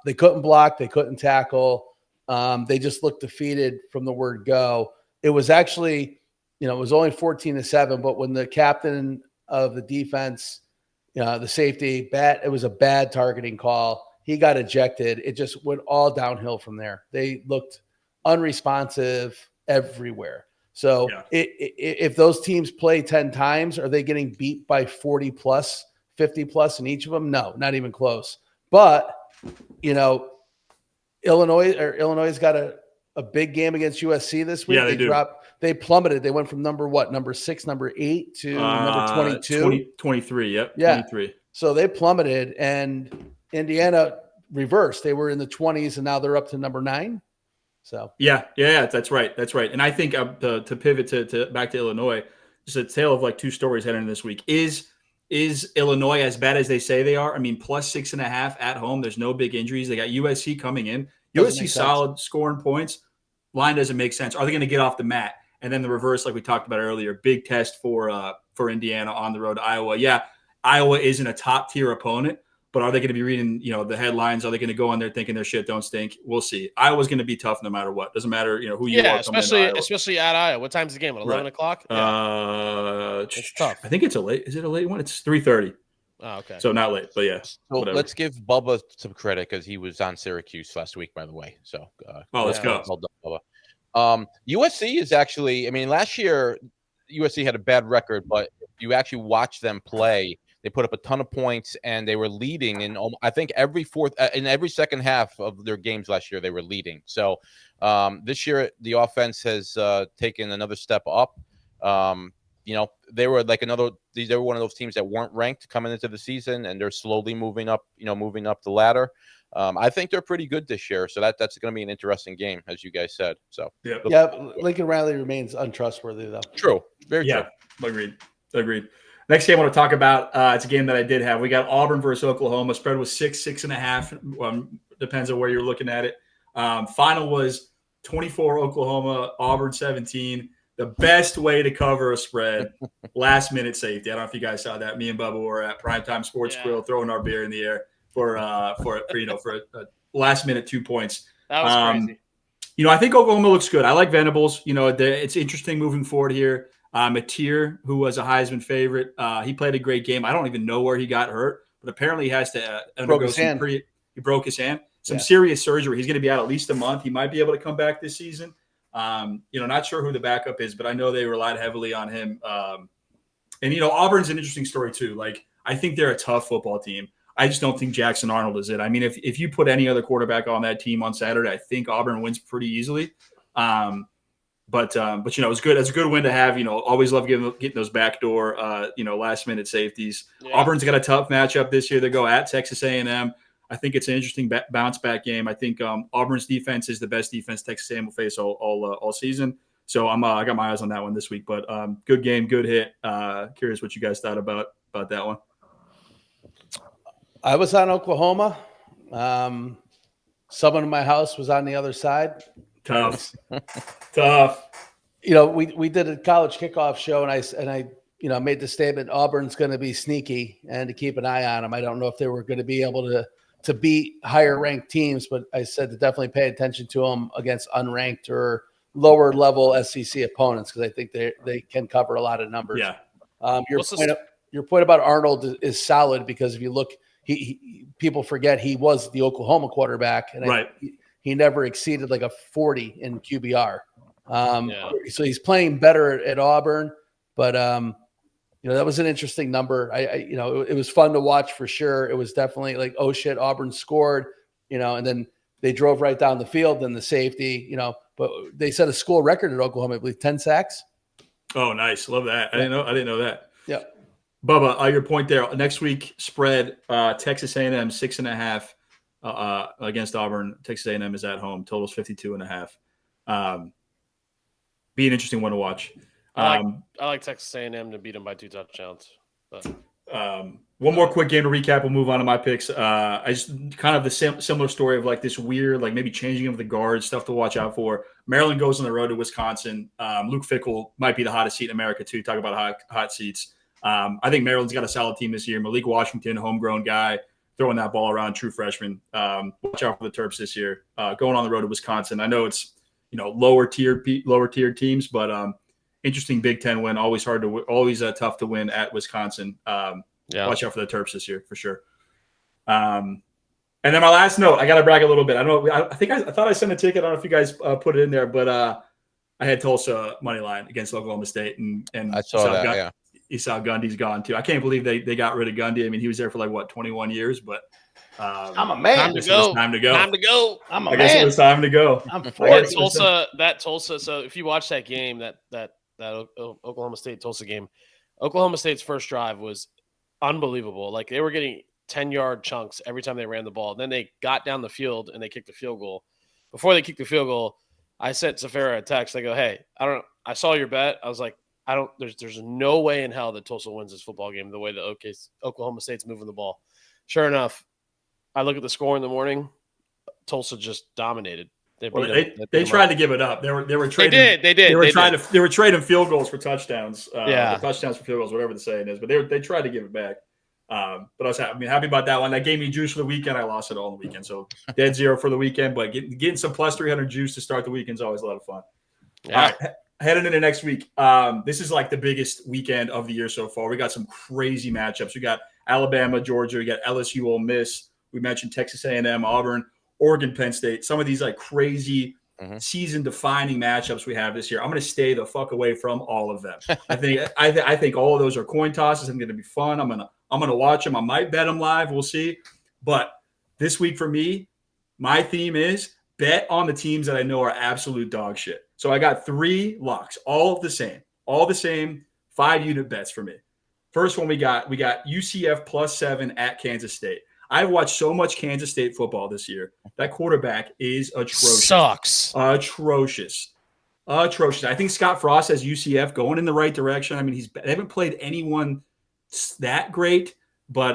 They couldn't block. They couldn't tackle. They just looked defeated from the word go. It was actually, it was only 14-7, but when the captain of the defense, the safety, it was a bad targeting call. He got ejected. It just went all downhill from there. They looked unresponsive everywhere. So if those teams play 10 times, are they getting beat by 40 plus, 50 plus in each of them? No, not even close. But, Illinois got a big game against USC this week. Yeah, they plummeted. They went from number 6, number 8 to number 22. 23, yep. Yeah. 23. So they plummeted, and Indiana reversed. They were in the 20s, and now they're up to number 9. So yeah, that's right. And I think to pivot to back to Illinois, just a tale of like two stories heading into this week. Is Illinois as bad as they say they are? I mean, plus 6.5 at home. There's no big injuries. They got USC coming in. USC solid scoring points. Line doesn't make sense. Are they going to get off the mat? And then the reverse, like we talked about earlier, big test for Indiana on the road to Iowa. Yeah, Iowa isn't a top tier opponent, but are they going to be reading, the headlines? Are they going to go on there thinking their shit don't stink? We'll see. Iowa's going to be tough no matter what. Doesn't matter, who you are. Especially at Iowa. What time's the game? At 11 o'clock? Yeah. It's tough. I think it's a late. Is it a late one? It's 3:30. Oh, okay. So not late, but yeah. So let's give Bubba some credit because he was on Syracuse last week, by the way. So let's go. Well done, Bubba. USC is actually, last year USC had a bad record, but if you actually watch them play, they put up a ton of points and they were leading in, I think, every second half of their games last year, they were leading. So this year, the offense has taken another step up. They were they were one of those teams that weren't ranked coming into the season, and they're slowly moving up the ladder. I think they're pretty good this year, so that's going to be an interesting game, as you guys said. So Lincoln Riley remains untrustworthy, though. True, very true. Agreed. Next game I want to talk about, it's a game that I did have. We got Auburn versus Oklahoma. Spread was 6.5. Depends on where you're looking at it. Final was 24 Oklahoma, Auburn 17. The best way to cover a spread, last minute safety. I don't know if you guys saw that. Me and Bubba were at Primetime Sports Grill throwing our beer in the air for a last minute 2 points. That was crazy. I think Oklahoma looks good. I like Venables. It's interesting moving forward here. Mateer, who was a Heisman favorite, he played a great game. I don't even know where he got hurt, but apparently he has to undergo he broke his hand. Some serious surgery. He's going to be out at least a month. He might be able to come back this season. Not sure who the backup is, but I know they relied heavily on him. Auburn's an interesting story too. Like, I think they're a tough football team. I just don't think Jackson Arnold is it. I mean, if you put any other quarterback on that team on Saturday, I think Auburn wins pretty easily. But it's good. It's a good win to have. Always love getting those backdoor, last minute safeties. Yeah. Auburn's got a tough matchup this year. They go at Texas A&M. I think it's an interesting bounce back game. I think Auburn's defense is the best defense Texas A&M will face all season. So I got my eyes on that one this week. But good game, good hit. Curious what you guys thought about that one. I was on Oklahoma. Someone in my house was on the other side. Tough. We did a college kickoff show, and I made the statement Auburn's going to be sneaky and to keep an eye on them. I don't know if they were going to be able to to beat higher ranked teams, but I said to definitely pay attention to them against unranked or lower level SEC opponents because I think they can cover a lot of numbers. Yeah. Your point about Arnold is solid because if you look, people forget he was the Oklahoma quarterback, and he never exceeded like a 40 in QBR. So he's playing better at Auburn, but that was an interesting number. It was fun to watch for sure. It was definitely like, oh shit, Auburn scored, and then they drove right down the field and the safety, but they set a school record at Oklahoma, I believe 10 sacks. Oh, nice. Love that. I didn't know that. Yeah. Bubba, your point there. Next week spread, Texas A&M 6.5 against Auburn. Texas A&M is at home. Total's 52.5. Be an interesting one to watch. I like Texas A&M to beat them by 2 touchdowns. But. One more quick game to recap. We'll move on to my picks. I just kind of the similar story of like this weird, like maybe changing of the guards, stuff to watch out for. Maryland goes on the road to Wisconsin. Luke Fickell might be the hottest seat in America too. Talk about hot seats. I think Maryland's got a solid team this year. Malik Washington, homegrown guy, throwing that ball around, true freshman. Watch out for the Terps this year. Going on the road to Wisconsin. I know it's lower tier teams, but interesting Big Ten win. Always tough to win at Wisconsin. Watch out for the Terps this year for sure. And then my last note, I got to brag a little bit. I don't know. I thought I sent a ticket. I don't know if you guys put it in there, but I had Tulsa money line against Oklahoma State, and I saw that. Yeah. Esau Gundy's gone too. I can't believe they got rid of Gundy. I mean, he was there for 21 years, but I'm a man. Time to go. Time to go. I guess it was time to go. I'm Tulsa. So if you watch that game, that Oklahoma State Tulsa game, Oklahoma State's first drive was unbelievable. Like they were getting 10-yard chunks every time they ran the ball. Then they got down the field and they kicked the field goal. Before they kicked the field goal, I sent Safara a text. I go, hey, I saw your bet. I was like, there's no way in hell that Tulsa wins this football game the way that Oklahoma State's moving the ball. Sure enough, I look at the score in the morning. Tulsa just dominated. They tried to give it up. They were trading. They did. They were trading field goals for touchdowns. Touchdowns for field goals, whatever the saying is. But they tried to give it back. But I was happy about that one. That gave me juice for the weekend. I lost it all in the weekend, so dead zero for the weekend. But getting some plus 300 juice to start the weekend is always a lot of fun. Yeah. All right, heading into next week. This is like the biggest weekend of the year so far. We got some crazy matchups. We got Alabama, Georgia. We got LSU, Ole Miss. We mentioned Texas A&M, Auburn, Oregon, Penn State. Some of these like crazy season-defining matchups we have this year. I'm going to stay the fuck away from all of them. I think all of those are coin tosses. I'm going to be fun. I'm gonna watch them. I might bet them live. We'll see. But this week for me, my theme is bet on the teams that I know are absolute dog shit. So I got 3 locks, all the same 5-unit bets for me. First one we got UCF +7 at Kansas State. I've watched so much Kansas State football this year. That quarterback is atrocious. Sucks. Atrocious. I think Scott Frost has UCF going in the right direction. I mean, they haven't played anyone that great, but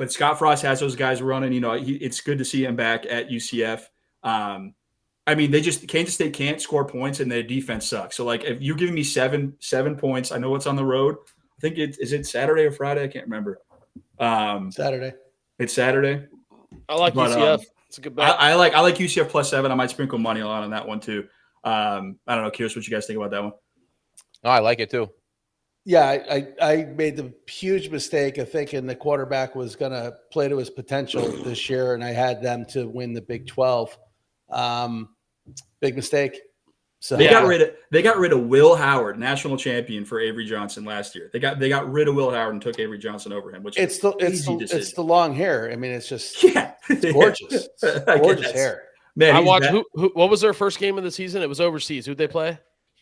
Scott Frost has those guys running. It's good to see him back at UCF. I mean, Kansas State can't score points and their defense sucks. So like, if you're giving me seven points, I know it's on the road. I think is it Saturday or Friday? I can't remember. Saturday. It's Saturday. I like UCF. It's a good bet. I like UCF +7. I might sprinkle money on that one too. I don't know. Curious what you guys think about that one. No, I like it too. Yeah, I made the huge mistake of thinking the quarterback was going to play to his potential this year, and I had them to win the Big 12. Big mistake. So they got rid of Will Howard, national champion for Avery Johnson last year. They got rid of Will Howard and took Avery Johnson over him, which it's the long hair. I mean, it's just it's gorgeous. It's gorgeous hair. Man, I watched. What was their first game of the season? It was overseas. Who'd they play?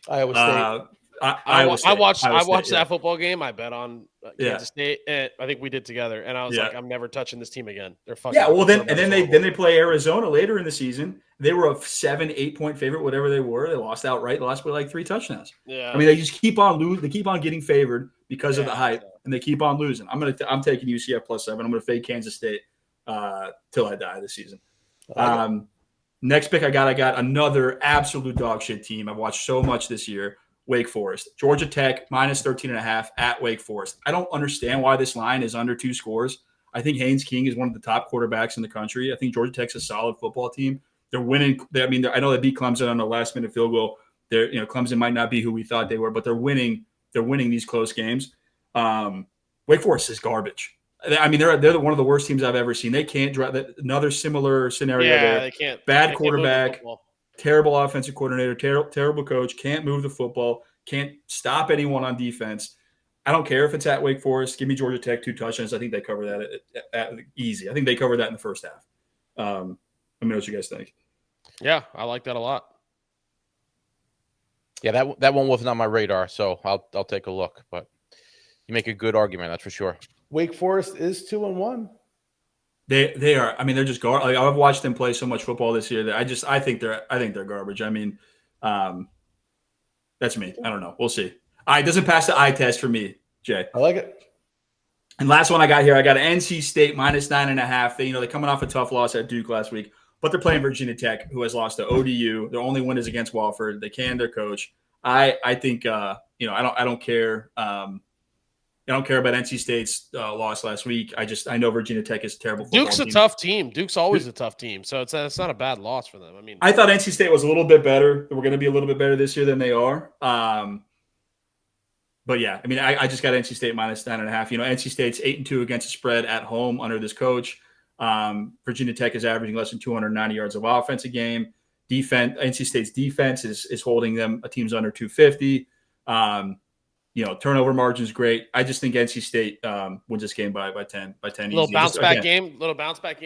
Iowa State. I watched that football game. I bet on Kansas State, and I think we did together. And I was like, I'm never touching this team again. They're fucking. Yeah, well then they play Arizona later in the season. They were a 7-8 point favorite, whatever they were. They lost outright. They lost by like 3 touchdowns. Yeah, I mean they just keep on losing. They keep on getting favored because of the hype, and they keep on losing. I'm taking UCF +7. I'm going to fade Kansas State till I die this season. Next pick I got another absolute dog shit team. I've watched so much this year. Wake Forest. Georgia Tech -13.5 at Wake Forest. I don't understand why this line is under 2 scores. I think Haynes King is one of the top quarterbacks in the country. I think Georgia Tech's a solid football team. They're winning. I know they beat Clemson on a last-minute field goal. Clemson might not be who we thought they were, but they're winning. They're winning these close games. Wake Forest is garbage. I mean, they're one of the worst teams I've ever seen. They can't drive. Another similar scenario there. They can't. Bad quarterback, terrible offensive coordinator, terrible coach. Can't move the football. Can't stop anyone on defense. I don't care if it's at Wake Forest. Give me Georgia Tech 2 touchdowns. I think they cover that at easy. I think they covered that in the first half. Let me know what you guys think. Yeah, I like that a lot. Yeah, that one wasn't on my radar, so I'll take a look. But you make a good argument, that's for sure. Wake Forest is 2-1. They are. I mean, they're just garbage. I've watched them play so much football this year that I think they're garbage. I mean, that's me. I don't know. We'll see. It doesn't pass the eye test for me, Jay. I like it. And last one I got here, I got NC State -9.5. They're coming off a tough loss at Duke last week, but they're playing Virginia Tech, who has lost to ODU. Their only win is against Wofford. They canned their coach. I think I don't care. I don't care about NC State's loss last week. I know Virginia Tech is a terrible football Duke's a team. tough team. Duke's always a tough team, so it's not a bad loss for them. I mean, I thought NC State was a little bit better. We're going to be a little bit better this year than they are. But yeah, I mean, I just got NC State -9.5. NC State's 8-2 against the spread at home under this coach. Virginia Tech is averaging less than 290 yards of offense a game. NC State's defense is holding them. A team's under 250. Turnover margin's great. I just think NC State wins this game by 10. Little bounce back game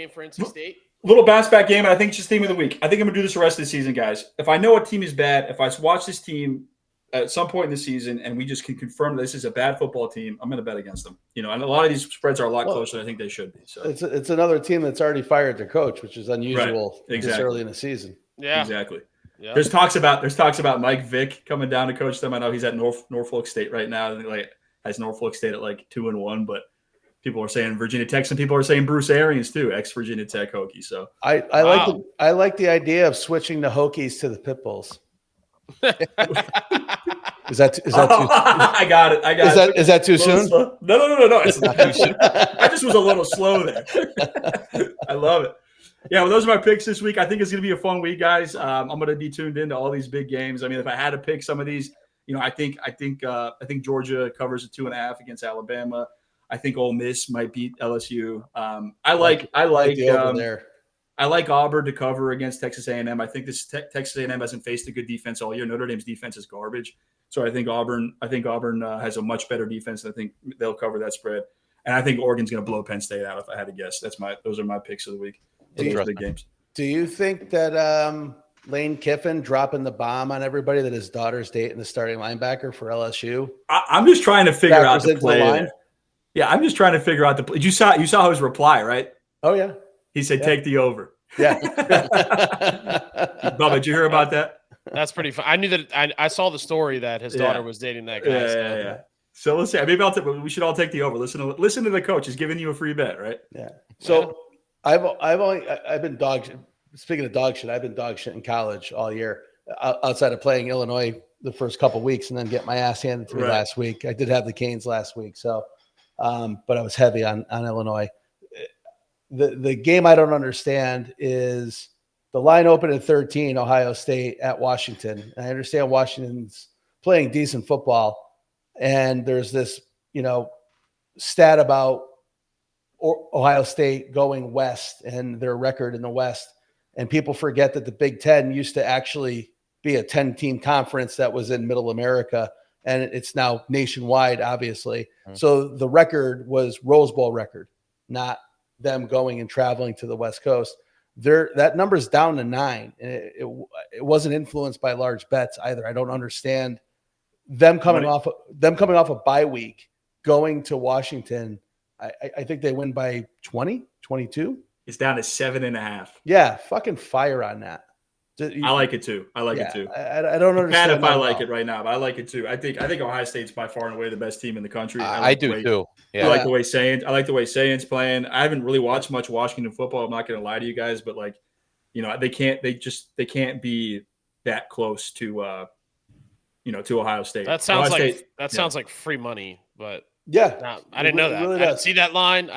for NC State. Little bounce back game, and I think it's just team of the week. I think I'm gonna do this the rest of the season, guys. If I know a team is bad, if I watch this team at some point in the season and we just can confirm this is a bad football team, I'm gonna bet against them. And a lot of these spreads are a lot closer than I think they should be. So it's another team that's already fired their coach, which is unusual this early in the season. Yeah, exactly. Yeah. There's talks about Mike Vick coming down to coach them. I know he's at Norfolk State right now. And has Norfolk State at 2-1, but people are saying Virginia Tech. Some people are saying Bruce Arians too, ex-Virginia Tech Hokie. So I like the idea of switching the Hokies to the Pitbulls. Is that too I got it. Is that too soon? No. It's not too soon. I just was a little slow there. I love it. Yeah, well, those are my picks this week. I think it's going to be a fun week, guys. I'm going to be tuned into all these big games. I mean, if I had to pick some of these, I think Georgia covers a 2.5 against Alabama. I think Ole Miss might beat LSU. I like Auburn to cover against Texas A&M. I think this Texas A&M hasn't faced a good defense all year. Notre Dame's defense is garbage. So I think Auburn has a much better defense, and I think they'll cover that spread. And I think Oregon's going to blow Penn State out if I had to guess. Those are my picks of the week. Those big games. Do you think that Lane Kiffin dropping the bomb on everybody that his daughter's dating the starting linebacker for LSU? I'm just trying to figure out the play. Yeah, I'm just trying to figure out the play. You saw his reply, right? Oh yeah. He said, "Take the over." Yeah. Bubba, did you hear about that? That's pretty fun. I knew that. I saw the story that his daughter was dating that guy. Yeah. So let's see. Maybe we should all take the over. Listen to the coach. He's giving you a free bet, right? Yeah. So I've been dog shit. Speaking of dog shit, I've been dog shit in college all year, outside of playing Illinois the first couple of weeks and then get my ass handed to me last week. I did have the Canes last week, so but I was heavy on Illinois. The game I don't understand is the line opened at 13, Ohio State at Washington. And I understand Washington's playing decent football, and there's this stat about Ohio State going west and their record in the West. And people forget that the Big Ten used to actually be a 10-team conference that was in Middle America, and it's now nationwide, obviously. Mm-hmm. So the record was Rose Bowl record, not them going and traveling to the West Coast. That number's down to 9, and it wasn't influenced by large bets either. I don't understand them coming off a bye week, going to Washington. I think they win by 20, 22. It's down to 7.5. Yeah, fucking fire on that. I like it too. I don't understand. If I like it right now, but I like it too. I think Ohio State's by far and away the best team in the country. I do too. Yeah. I like the way Saiyans playing. I haven't really watched much Washington football. I'm not going to lie to you guys, but they can't be that close to Ohio State. That sounds like free money, but yeah, I didn't know that. Really I didn't see that line.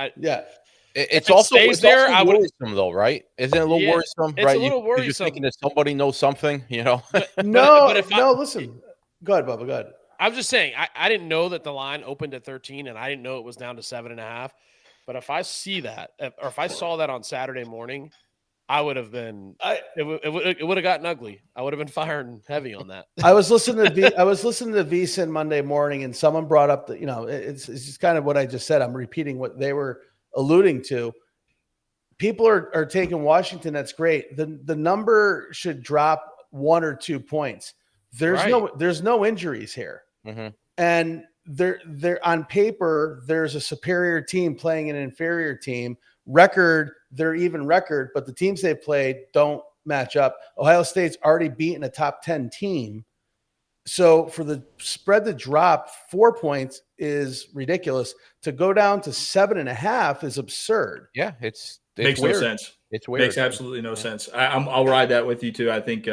It's it also stays there, also I would- worrisome though, right? Isn't it a little Yeah, worrisome? it's Right? a little You're worrisome. thinking that somebody knows something, you know? No, if no. Listen, go ahead, Bubba. Go ahead. I'm just saying, I didn't know that the line opened at 13, and I didn't know it was down to 7.5. But if I see that, or if I saw that on Saturday morning, I would have been. It would have gotten ugly. I would have been firing heavy on that. I was listening to VSiN Monday morning, and someone brought up that it's just kind of what I just said. I'm repeating what they were alluding to. People are taking Washington. That's great. The number should drop 1 or 2 points. There's no injuries here. Mm-hmm. And they're on paper, there's a superior team playing an inferior team. Record, they're even record, but the teams they've played don't match up. Ohio State's already beaten a top 10 team. So for the spread to drop 4 points is ridiculous. To go down to 7.5 is absurd. Yeah, it's makes weird. no sense. It's weird. Makes absolutely no sense. I'll ride that with you too. I think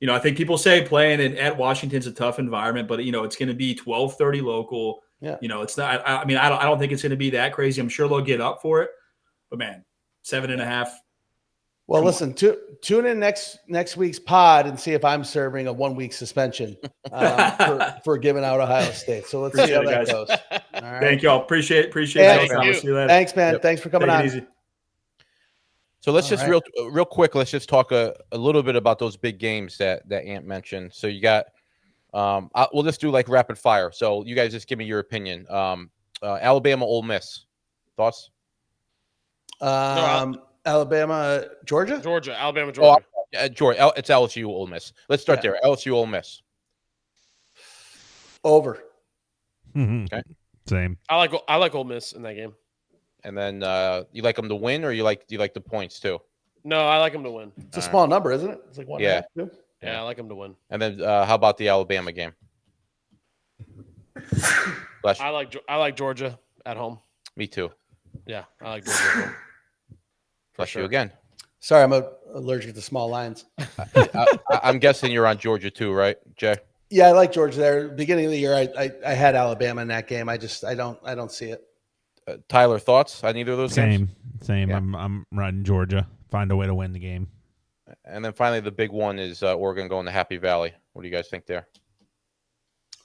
I think people say playing at Washington's a tough environment, but it's going to be 12:30 local. Yeah. It's not. I don't think it's going to be that crazy. I'm sure they'll get up for it, but man, 7.5. Well, listen, tune in next week's pod and see if I'm serving a 1-week suspension for giving out Ohio State. So let's see how that goes. All right. Thank you all. Appreciate Thank you. See you later. Thanks, man. Thanks for coming on. Easy. So let's just real quick. Let's just talk a little bit about those big games that Ant mentioned. So you got, we'll just do like rapid fire. So you guys just give me your opinion. Alabama, Ole Miss, thoughts? Alabama, Georgia. Alabama, Georgia. Georgia. It's LSU, Ole Miss. Let's start there. LSU, Ole Miss. Over. Mm-hmm. Okay. Same. I like Ole Miss in that game. And then you like them to win, or do you like the points too? No, I like them to win. It's a small number, isn't it? It's like 1.5. Yeah. Yeah, I like them to win. And then how about the Alabama game? I like Georgia at home. Me too. Yeah, I like Georgia at home. Bless you again. Sorry, I'm allergic to small lines. I'm guessing you're on Georgia too, right, Jay? Yeah, I like Georgia there. Beginning of the year, I had Alabama in that game. I don't see it. Tyler, thoughts on either of those games? Same. Yeah. I'm riding Georgia. Find a way to win the game. And then finally, the big one is Oregon going to Happy Valley. What do you guys think there?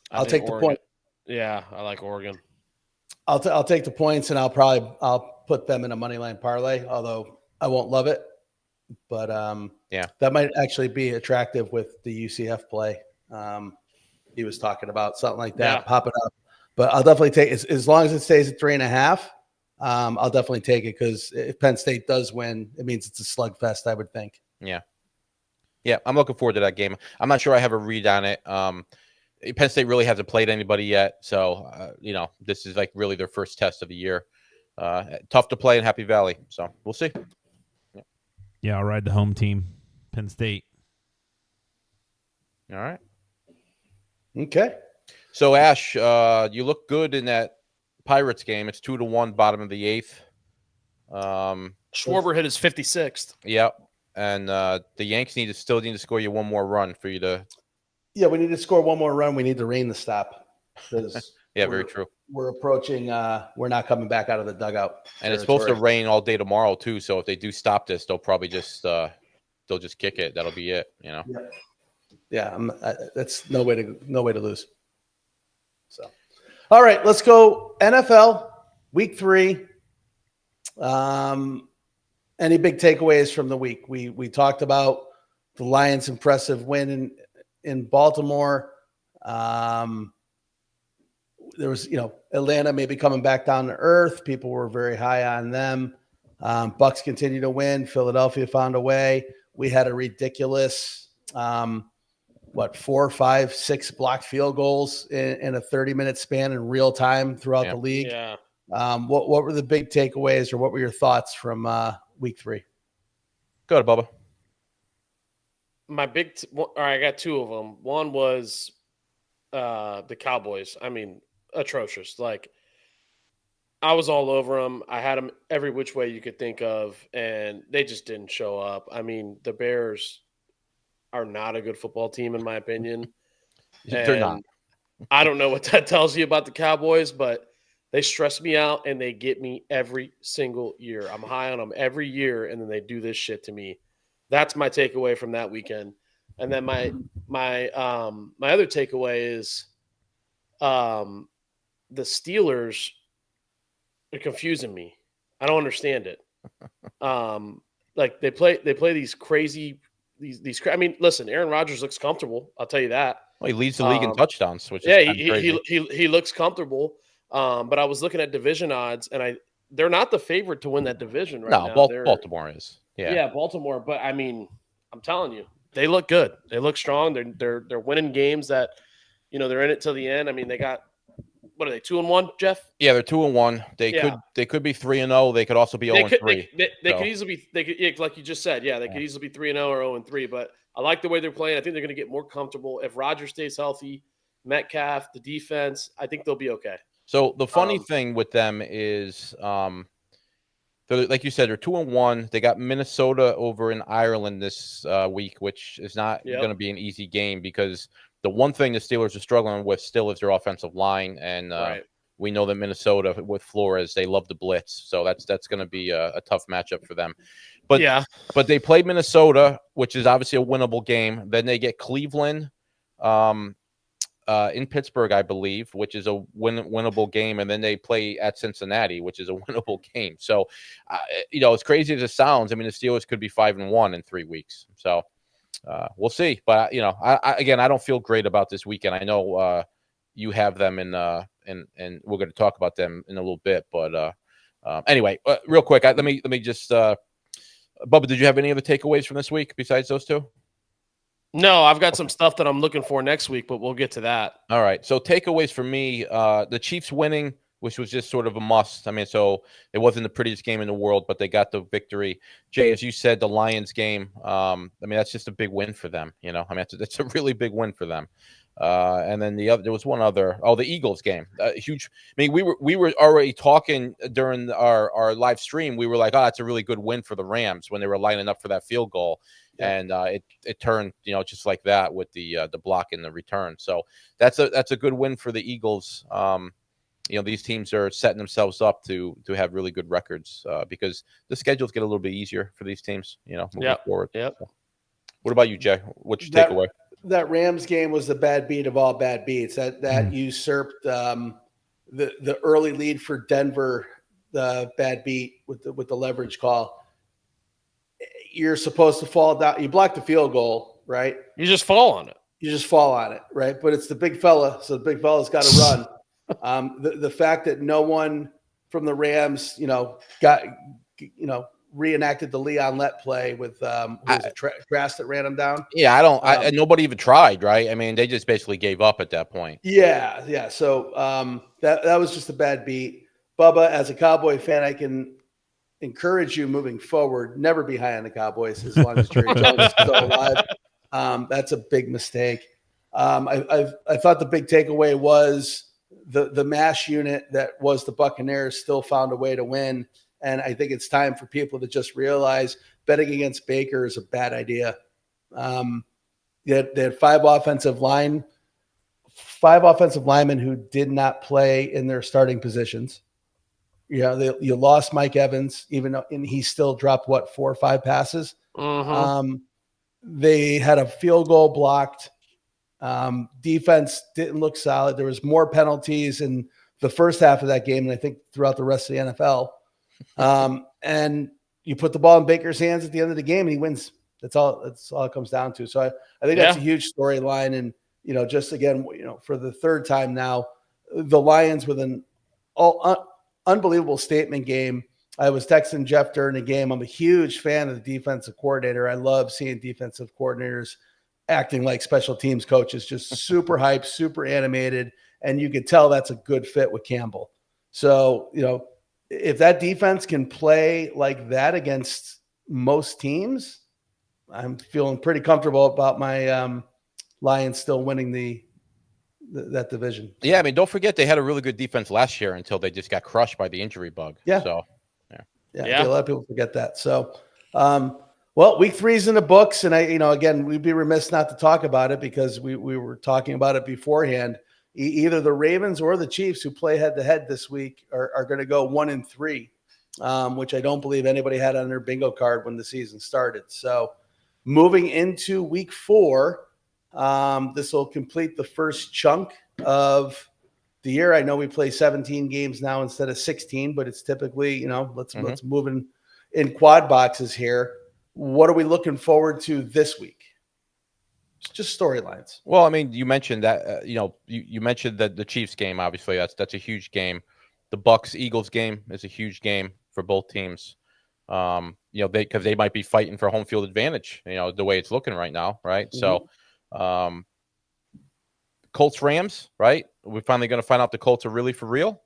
I'll take the point. Yeah, I like Oregon. I'll take the points, and I'll put them in a money line parlay. Although I won't love it, but that might actually be attractive with the UCF play. He was talking about something like that, pop it up. But I'll definitely take it as long as it stays at 3.5. I'll definitely take it because if Penn State does win, it means it's a slugfest, I would think. Yeah, I'm looking forward to that game. I'm not sure I have a read on it. Penn State really hasn't played anybody yet, so this is like really their first test of the year. Tough to play in Happy Valley, so we'll see. Yeah, I'll ride the home team, Penn State. All right. Okay. So Ash, you look good in that Pirates game. It's 2-1, bottom of the 8th. Schwarber hit his 56th. Yep. And the Yanks still need to score you one more run for you to. Yeah, we need to score one more run. We need the rain to stop. Yeah, very true. We're approaching. We're not coming back out of the dugout. And it's supposed to rain all day tomorrow too. So if they do stop this, they'll probably just they'll just kick it. That'll be it. Yeah. That's no way to lose. So, all right, let's go NFL week 3. Any big takeaways from the week? We talked about the Lions' impressive win in Baltimore. There was, Atlanta maybe coming back down to earth. People were very high on them. Bucks continue to win. Philadelphia found a way. We had a ridiculous, 4, 5, 6 blocked field goals in a 30-minute span in real time throughout the league. Yeah. What were the big takeaways, or what were your thoughts from week 3? Go ahead, Bubba. I got 2 of them. One was the Cowboys. I mean, atrocious. Like, I was all over them. I had them every which way you could think of, and they just didn't show up. I mean, the Bears are not a good football team, in my opinion. They're not. I don't know what that tells you about the Cowboys, but They stress me out, and they get me every single year. I'm high on them every year, and then they do this shit to me. That's my takeaway from that weekend. And then my other takeaway is the Steelers are confusing me. I don't understand it. Like they play these crazy these. I mean, listen, Aaron Rodgers looks comfortable. I'll tell you that. Well, he leads the league in touchdowns, which is crazy. He looks comfortable. But I was looking at division odds, and they're not the favorite to win that division right now. Baltimore is. Yeah, Baltimore. But I mean, I'm telling you, they look good. They look strong. They're winning games that, they're in it till the end. I mean, they got, what are they, 2-1, Jeff? Yeah, they're 2-1. They could be 3-0. They could also be 0-3. They could easily be. Like you just said, they could easily be 3-0 or 0-3. But I like the way they're playing. I think they're going to get more comfortable if Rodgers stays healthy. Metcalf, the defense, I think they'll be okay. So the funny thing with them is, like you said, they're 2-1. They got Minnesota over in Ireland this week, which is not going to be an easy game because the one thing the Steelers are struggling with still is their offensive line, and we know that Minnesota with Flores, they love the blitz, so that's going to be a tough matchup for them. But they play Minnesota, which is obviously a winnable game. Then they get Cleveland. In Pittsburgh, I believe, which is a winnable game. And then they play at Cincinnati, which is a winnable game. So, as crazy as it sounds, I mean, the Steelers could be 5-1 in 3 weeks. So we'll see. But, I don't feel great about this weekend. I know you have them and we're going to talk about them in a little bit. But anyway, real quick, let me just Bubba, did you have any other takeaways from this week besides those two? No, I've got some stuff that I'm looking for next week, but we'll get to that. All right. So takeaways for me, the Chiefs winning, which was just sort of a must. I mean, so it wasn't the prettiest game in the world, but they got the victory. Jay, as you said, the Lions game, I mean, that's just a big win for them. I mean, that's a really big win for them. And then there was one other. Oh, the Eagles game, huge. I mean, we were already talking during our live stream. We were like, oh, it's a really good win for the Rams when they were lining up for that field goal. Yeah. And it turned, just like that with the block and the return. So that's a good win for the Eagles. These teams are setting themselves up to have really good records because the schedules get a little bit easier for these teams. Moving forward. Yep. So, what about you, Jay? What's your takeaway? That Rams game was the bad beat of all bad beats. That usurped the early lead for Denver. The bad beat with the leverage call. You're supposed to fall down. You block the field goal, right? You just fall on it. Right? But it's the big fella, so the big fella's got to run. The fact that no one from the Rams, got, reenacted the Leon Lett play with Grass that ran him down. Yeah, nobody even tried, right? I mean, they just basically gave up at that point. Yeah. So that was just a bad beat. Bubba, as a Cowboy fan, I can encourage you moving forward, never be high on the Cowboys as long as Jerry Jones is still alive. That's a big mistake. I thought the big takeaway was the mash unit that was the Buccaneers still found a way to win. And I think it's time for people to just realize betting against Baker is a bad idea. They had five offensive linemen who did not play in their starting positions. You lost Mike Evans, and he still dropped 4 or 5 passes. Mm-hmm. They had a field goal blocked. Defense didn't look solid. There was more penalties in the first half of that game than I think throughout the rest of the NFL. And you put the ball in Baker's hands at the end of the game, and he wins. That's all it comes down to. So I think that's a huge storyline. And just again, for the third time now, the Lions with an unbelievable statement game. I was texting Jeff during the game. I'm a huge fan of the defensive coordinator. I love seeing defensive coordinators acting like special teams coaches, just super hyped, super animated. And you could tell that's a good fit with Campbell. So, if that defense can play like that against most teams, I'm feeling pretty comfortable about my Lions still winning that division. Yeah, I mean, don't forget they had a really good defense last year until they just got crushed by the injury bug. Yeah. So, yeah. A lot of people forget that. So, well, week 3 is in the books, and again, we'd be remiss not to talk about it because we were talking about it beforehand. either the Ravens or the Chiefs, who play head-to-head this week, are going to go 1-3, which I don't believe anybody had on their bingo card when the season started. So moving into week 4, this will complete the first chunk of the year. I know we play 17 games now instead of 16, but it's typically, let's move in quad boxes here. What are we looking forward to this week? It's just storylines. Well, I mean, you mentioned that, you mentioned that the Chiefs game, obviously that's a huge game. The Bucs-Eagles game is a huge game for both teams. Because they might be fighting for home field advantage, the way it's looking right now. Right. Mm-hmm. So, Colts-Rams, right? We're finally going to find out the Colts are really for real.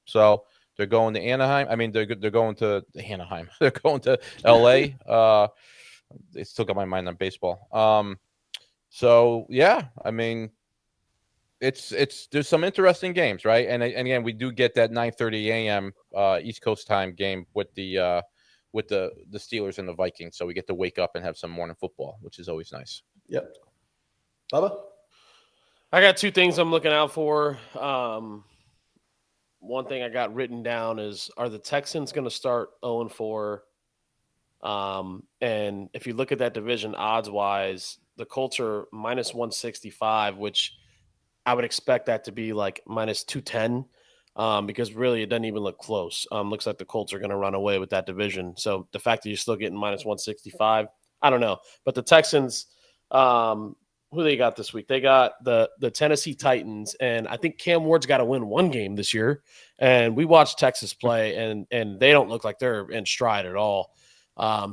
So they're going to Anaheim. I mean, they're going to Anaheim. They're going to LA. It still got my mind on baseball. So yeah, I mean, there's some interesting games, right? And again, we do get that 9:30 a.m. East Coast time game with the Steelers and the Vikings. So we get to wake up and have some morning football, which is always nice. Yep. Bubba? I got 2 things I'm looking out for. One thing I got written down is, are the Texans going to start 0-4? And if you look at that division odds-wise, the Colts are minus 165, which I would expect that to be like minus 210, because really it doesn't even look close. Looks like the Colts are going to run away with that division. So the fact that you're still getting minus 165, I don't know. But the Texans, who they got this week? They got the Tennessee Titans, and I think Cam Ward's got to win one game this year. And we watched Texas play, and they don't look like they're in stride at all.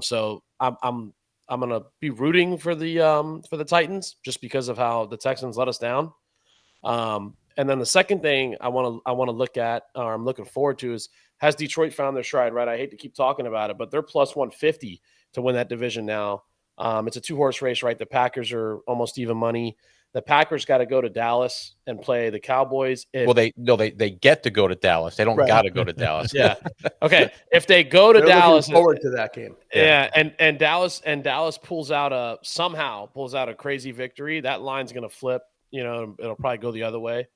So I'm gonna be rooting for the Titans just because of how the Texans let us down. And then the second thing I want to look at, or I'm looking forward to, is, has Detroit found their stride? Right, I hate to keep talking about it, but they're plus 150 to win that division now. It's a 2-horse race, right? The Packers are almost even money. The Packers got to go to Dallas and play the Cowboys. They get to go to Dallas. They don't got to go to Dallas. Yeah. Okay. If they go to They're Dallas, looking forward to that game. Yeah. And Dallas pulls out a crazy victory, that line's going to flip. It'll probably go the other way.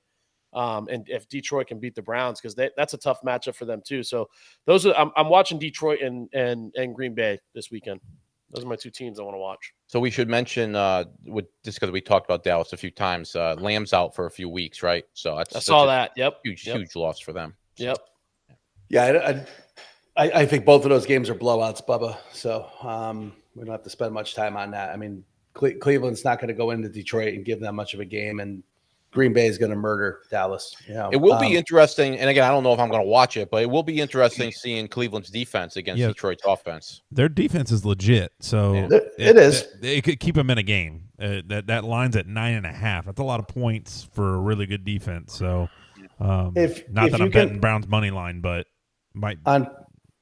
And if Detroit can beat the Browns, because that's a tough matchup for them too. So I'm watching Detroit and Green Bay this weekend. Those are my 2 teams I want to watch. So we should mention, just because we talked about Dallas a few times, Lamb's out for a few weeks, right? So I saw that. Yep. Huge loss for them. So. Yep. Yeah, I think both of those games are blowouts, Bubba. So we don't have to spend much time on that. I mean, Cleveland's not going to go into Detroit and give them much of a game, and Green Bay is going to murder Dallas. It will be interesting, and again, I don't know if I'm going to watch it, but it will be interesting seeing Cleveland's defense against Detroit's offense. Their defense is legit, so it is. They could keep them in a game. That line's at 9.5. That's a lot of points for a really good defense. So, I'm betting Browns money line, but might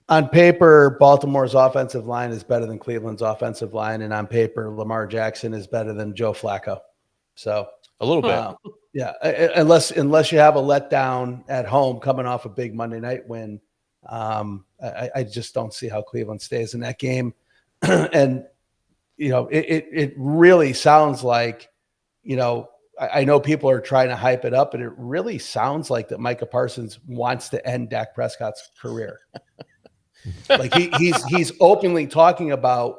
on paper, Baltimore's offensive line is better than Cleveland's offensive line, and on paper, Lamar Jackson is better than Joe Flacco. So a little bit. Yeah, unless you have a letdown at home coming off a big Monday night win, I just don't see how Cleveland stays in that game. And it really sounds like, I know people are trying to hype it up, but it really sounds like that Micah Parsons wants to end Dak Prescott's career. Like he's openly talking about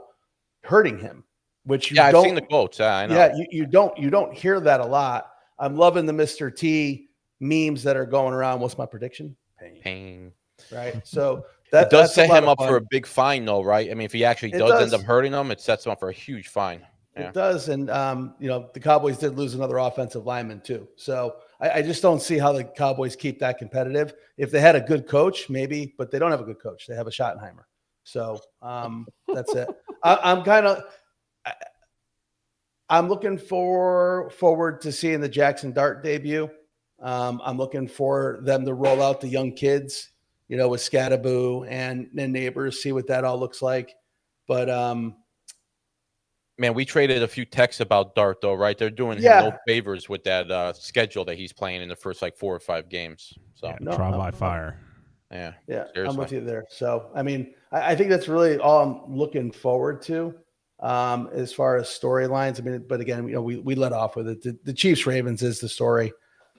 hurting him, which I've seen the quotes. I know. Yeah, you don't hear that a lot. I'm loving the Mr. T memes that are going around. What's my prediction? Pain. Right. So it does set him up for a big fine, though, right? I mean, if he actually does end up hurting him, it sets him up for a huge fine. Yeah. It does. And, the Cowboys did lose another offensive lineman, too. So I just don't see how the Cowboys keep that competitive. If they had a good coach, maybe, but they don't have a good coach. They have a Schottenheimer. So that's it. I'm looking forward to seeing the Jackson Dart debut. I'm looking for them to roll out the young kids, with Scattaboo and Neighbors, see what that all looks like. But man, we traded a few texts about Dart, though, right? They're doing him no favors with that schedule that he's playing in the first 4 or 5 games. So trial by fire. Yeah, seriously. I'm with you there. So I mean, I think that's really all I'm looking forward to. As far as storylines, I mean, but again, we let off with it. The Chiefs Ravens is the story.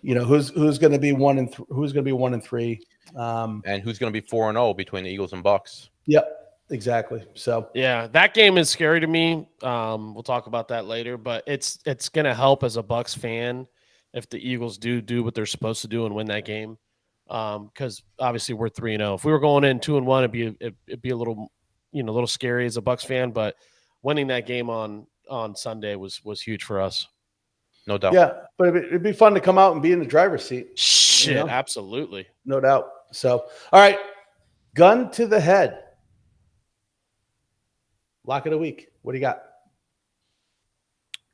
who's going to be 1-3. And who's going to be 4-0 between the Eagles and Bucks? Yep. Exactly. So yeah, that game is scary to me. We'll talk about that later, but it's going to help as a Bucks fan if the Eagles do what they're supposed to do and win that game. Because obviously we're 3-0. If we were going in 2-1, it'd be a little scary as a Bucks fan. But winning that game on Sunday was huge for us. No doubt. Yeah, but it'd be fun to come out and be in the driver's seat. Shit, absolutely, no doubt. So, all right, gun to the head. Lock of the week. What do you got?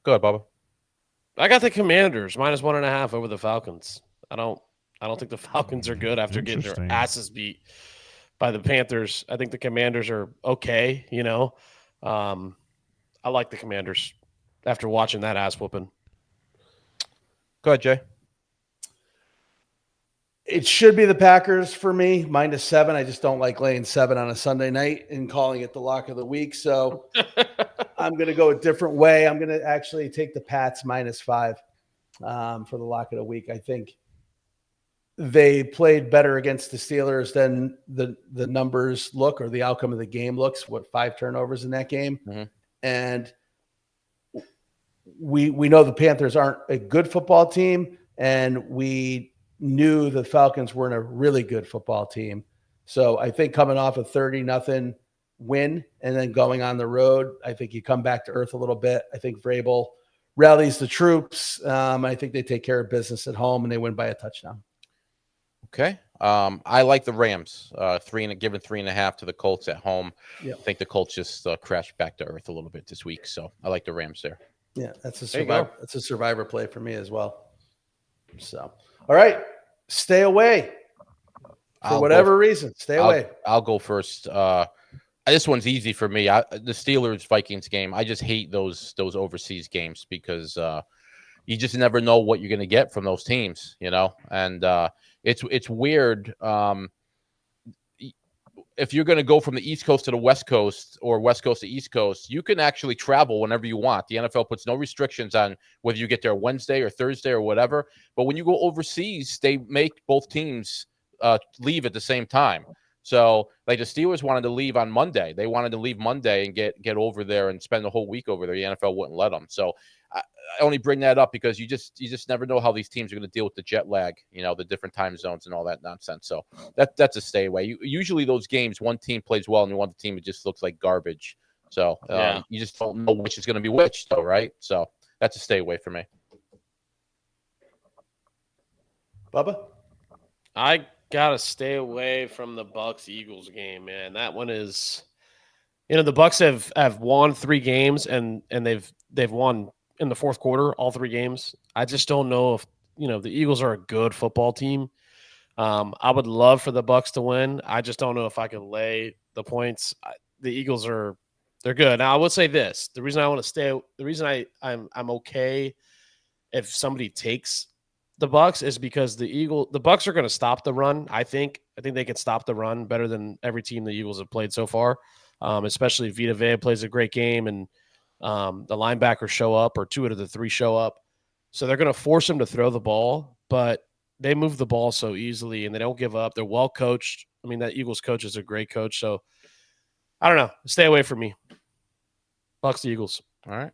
Go ahead, Bubba. I got the Commanders -1.5 over the Falcons. I don't think the Falcons are good after getting their asses beat by the Panthers. I think the Commanders are okay. I like the Commanders after watching that ass whooping. Go ahead, Jay. It should be the Packers for me, -7. I just don't like laying 7 on a Sunday night and calling it the lock of the week. So I'm going to go a different way. I'm going to actually take the Pats -5 for the lock of the week. I think they played better against the Steelers than the numbers look, or the outcome of the game looks. 5 turnovers in that game? Mm-hmm. And we know the Panthers aren't a good football team, and we knew the Falcons weren't a really good football team. So I think coming off a 30-0 win and then going on the road, I think you come back to earth a little bit. I think Vrabel rallies the troops. I think they take care of business at home and they win by a touchdown. Okay. I like the Rams, giving 3.5 to the Colts at home. Yep. I think the Colts just crashed back to earth a little bit this week. So I like the Rams there. Yeah, that's a survivor play for me as well. So, all right, stay away for whatever reason. Stay away. I'll go first. This one's easy for me. The Steelers-Vikings game. I just hate those overseas games because you just never know what you're going to get from those teams, And it's weird. If you're going to go from the East Coast to the West Coast or West Coast to East Coast, you can actually travel whenever you want. The NFL puts no restrictions on whether you get there Wednesday or Thursday or whatever. But when you go overseas, they make both teams leave at the same time. So, like the Steelers wanted to leave on Monday. They wanted to leave Monday and get over there and spend the whole week over there. The NFL wouldn't let them. So, I only bring that up because you just never know how these teams are going to deal with the jet lag, the different time zones and all that nonsense. So that's a stay away. Usually those games, one team plays well and the other team, it just looks like garbage. So you just don't know which is going to be which, though, right? So that's a stay away for me. Bubba? I gotta stay away from the Bucks-Eagles game, man. That one is, the Bucks have won 3 games and they've won in the fourth quarter, all 3 games. I just don't know if, the Eagles are a good football team. I would love for the Bucks to win. I just don't know if I can lay the points. The Eagles they're good. Now I will say this, the reason I want to stay, the reason I'm okay if somebody takes the Bucks is because the Bucks are going to stop the run. I think they can stop the run better than every team the Eagles have played so far. Especially Vita Vea plays a great game and the linebackers show up, or 2 out of the 3 show up. So they're going to force them to throw the ball, but they move the ball so easily and they don't give up. They're well coached. I mean, that Eagles coach is a great coach. So I don't know. Stay away from me. Bucks the Eagles. All right.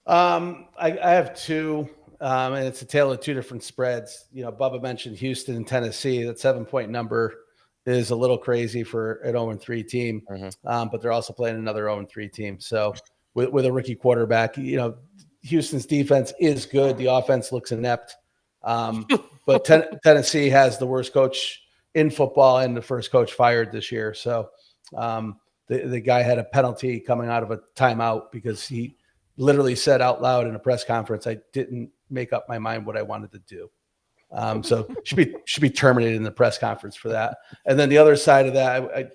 I have 2, and it's a tale of 2 different spreads. Bubba mentioned Houston and Tennessee. That 7-point number is a little crazy for an 0-3 team, but they're also playing another 0-3 team. So with a rookie quarterback, Houston's defense is good. The offense looks inept, but Tennessee has the worst coach in football and the first coach fired this year. So the guy had a penalty coming out of a timeout because he literally said out loud in a press conference, "I didn't make up my mind what I wanted to do." So should be terminated in the press conference for that. And then the other side of that,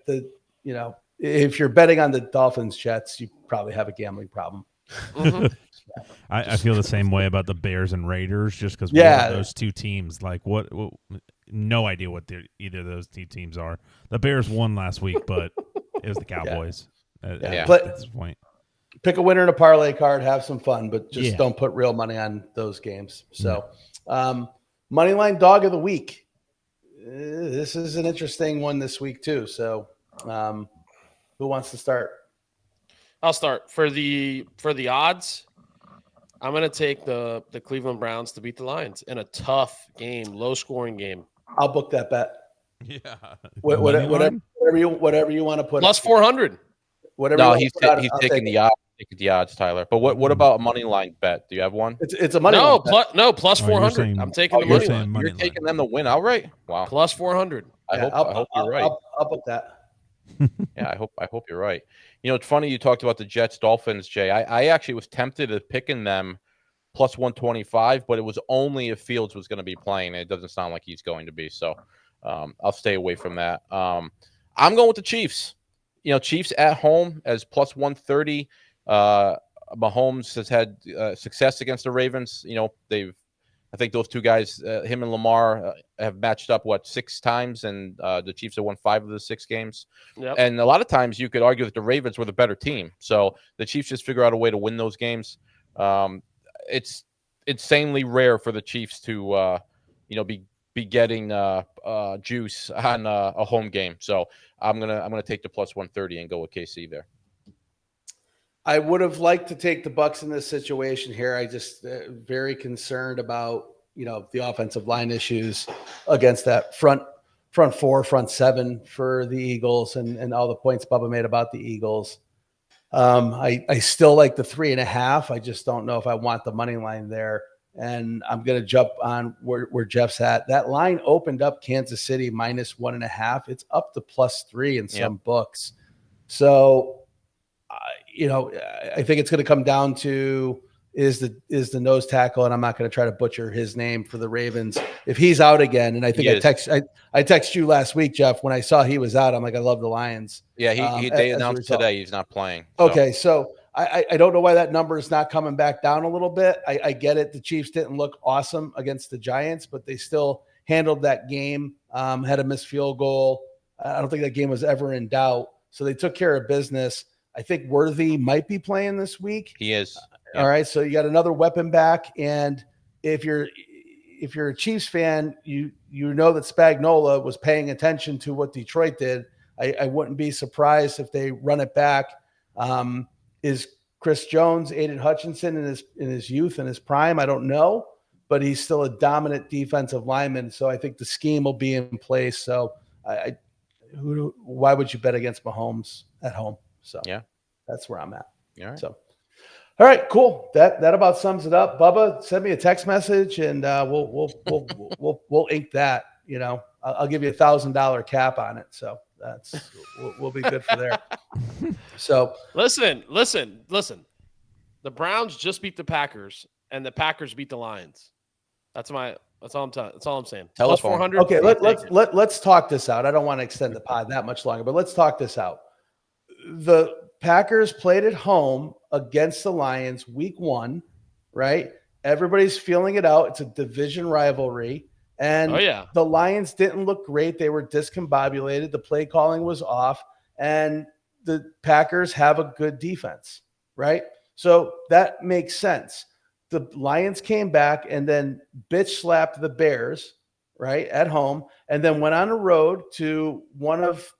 if you're betting on the Dolphins Jets, you probably have a gambling problem. I feel the same way about the Bears and Raiders, just because those 2 teams, like what no idea what either of those 2 teams are. The Bears won last week, but it was the Cowboys at this point. pick a winner in a parlay card, have some fun, but just Yeah. don't put real money on those games. So, Moneyline Dog of the Week. This is an interesting one this week too. So, who wants to start? I'll start for the odds. I'm going to take the Cleveland Browns to beat the Lions in a tough game, low scoring game. I'll book that bet. Yeah. Whatever you want to put Plus up. 400. Whatever. No, you he's want to put out, I'll taking take the odds. Taking the odds, Tyler. But what about a money line bet? Do you have one? It's a money. No, line bet. plus Oh, you're 400. saying- I'm taking the you're money saying line. money You're taking them to win outright? Wow. Plus 400. I hope you're right. I'll book that. Yeah, I hope you're right. You know, it's funny you talked about the Jets Dolphins, Jay. I actually was tempted at picking them plus 125, but it was only if Fields was going to be playing. It doesn't sound like he's going to be, so I'll stay away from that. I'm going with the Chiefs. You know, Chiefs at home as plus 130. Mahomes has had success against the Ravens. You know, I think those two guys, him and Lamar, have matched up, 6 times, and the Chiefs have won 5 of the 6 games. Yep. And a lot of times you could argue that the Ravens were the better team. So the Chiefs just figure out a way to win those games. It's insanely rare for the Chiefs to, be getting juice on a home game. So I'm gonna take the plus 130 and go with KC there. I would have liked to take the Bucs in this situation here. I just very concerned about the offensive line issues against that front 4, front 7 for the Eagles, and all the points Bubba made about the Eagles. I still like the 3.5. I just don't know if I want the money line there, and I'm going to jump on where Jeff's at. That line opened up Kansas City minus 1.5. It's up to plus 3 in some books. So. I think it's going to come down to is the nose tackle, and I'm not going to try to butcher his name for the Ravens if he's out again. And I think I texted you last week, Jeff, when I saw he was out. I'm like, I love the Lions. Yeah, they announced today he's not playing. So. Okay, so I don't know why that number is not coming back down a little bit. I get it. The Chiefs didn't look awesome against the Giants, but they still handled that game. Had a missed field goal. I don't think that game was ever in doubt. So they took care of business. I think Worthy might be playing this week. He is. Yeah. All right. So you got another weapon back. And if you're a Chiefs fan, you know that Spagnuolo was paying attention to what Detroit did. I wouldn't be surprised if they run it back. Is Chris Jones, Aiden Hutchinson in his youth and his prime? I don't know, but he's still a dominant defensive lineman. So I think the scheme will be in place. So why would you bet against Mahomes at home? So yeah, that's where I'm at. All right. So, all right, cool. That about sums it up. Bubba, send me a text message and we'll ink that. I'll give you $1,000 cap on it. So we'll be good for there. So listen. The Browns just beat the Packers, and the Packers beat the Lions. That's all I'm saying. Plus 400. Okay, let's talk this out. I don't want to extend the pod that much longer, but let's talk this out. The Packers played at home against the Lions week 1, right? Everybody's feeling it out. It's a division rivalry. And the Lions didn't look great. They were discombobulated. The play calling was off. And the Packers have a good defense, right? So that makes sense. The Lions came back and then bitch slapped the Bears, right, at home, and then went on a road to one of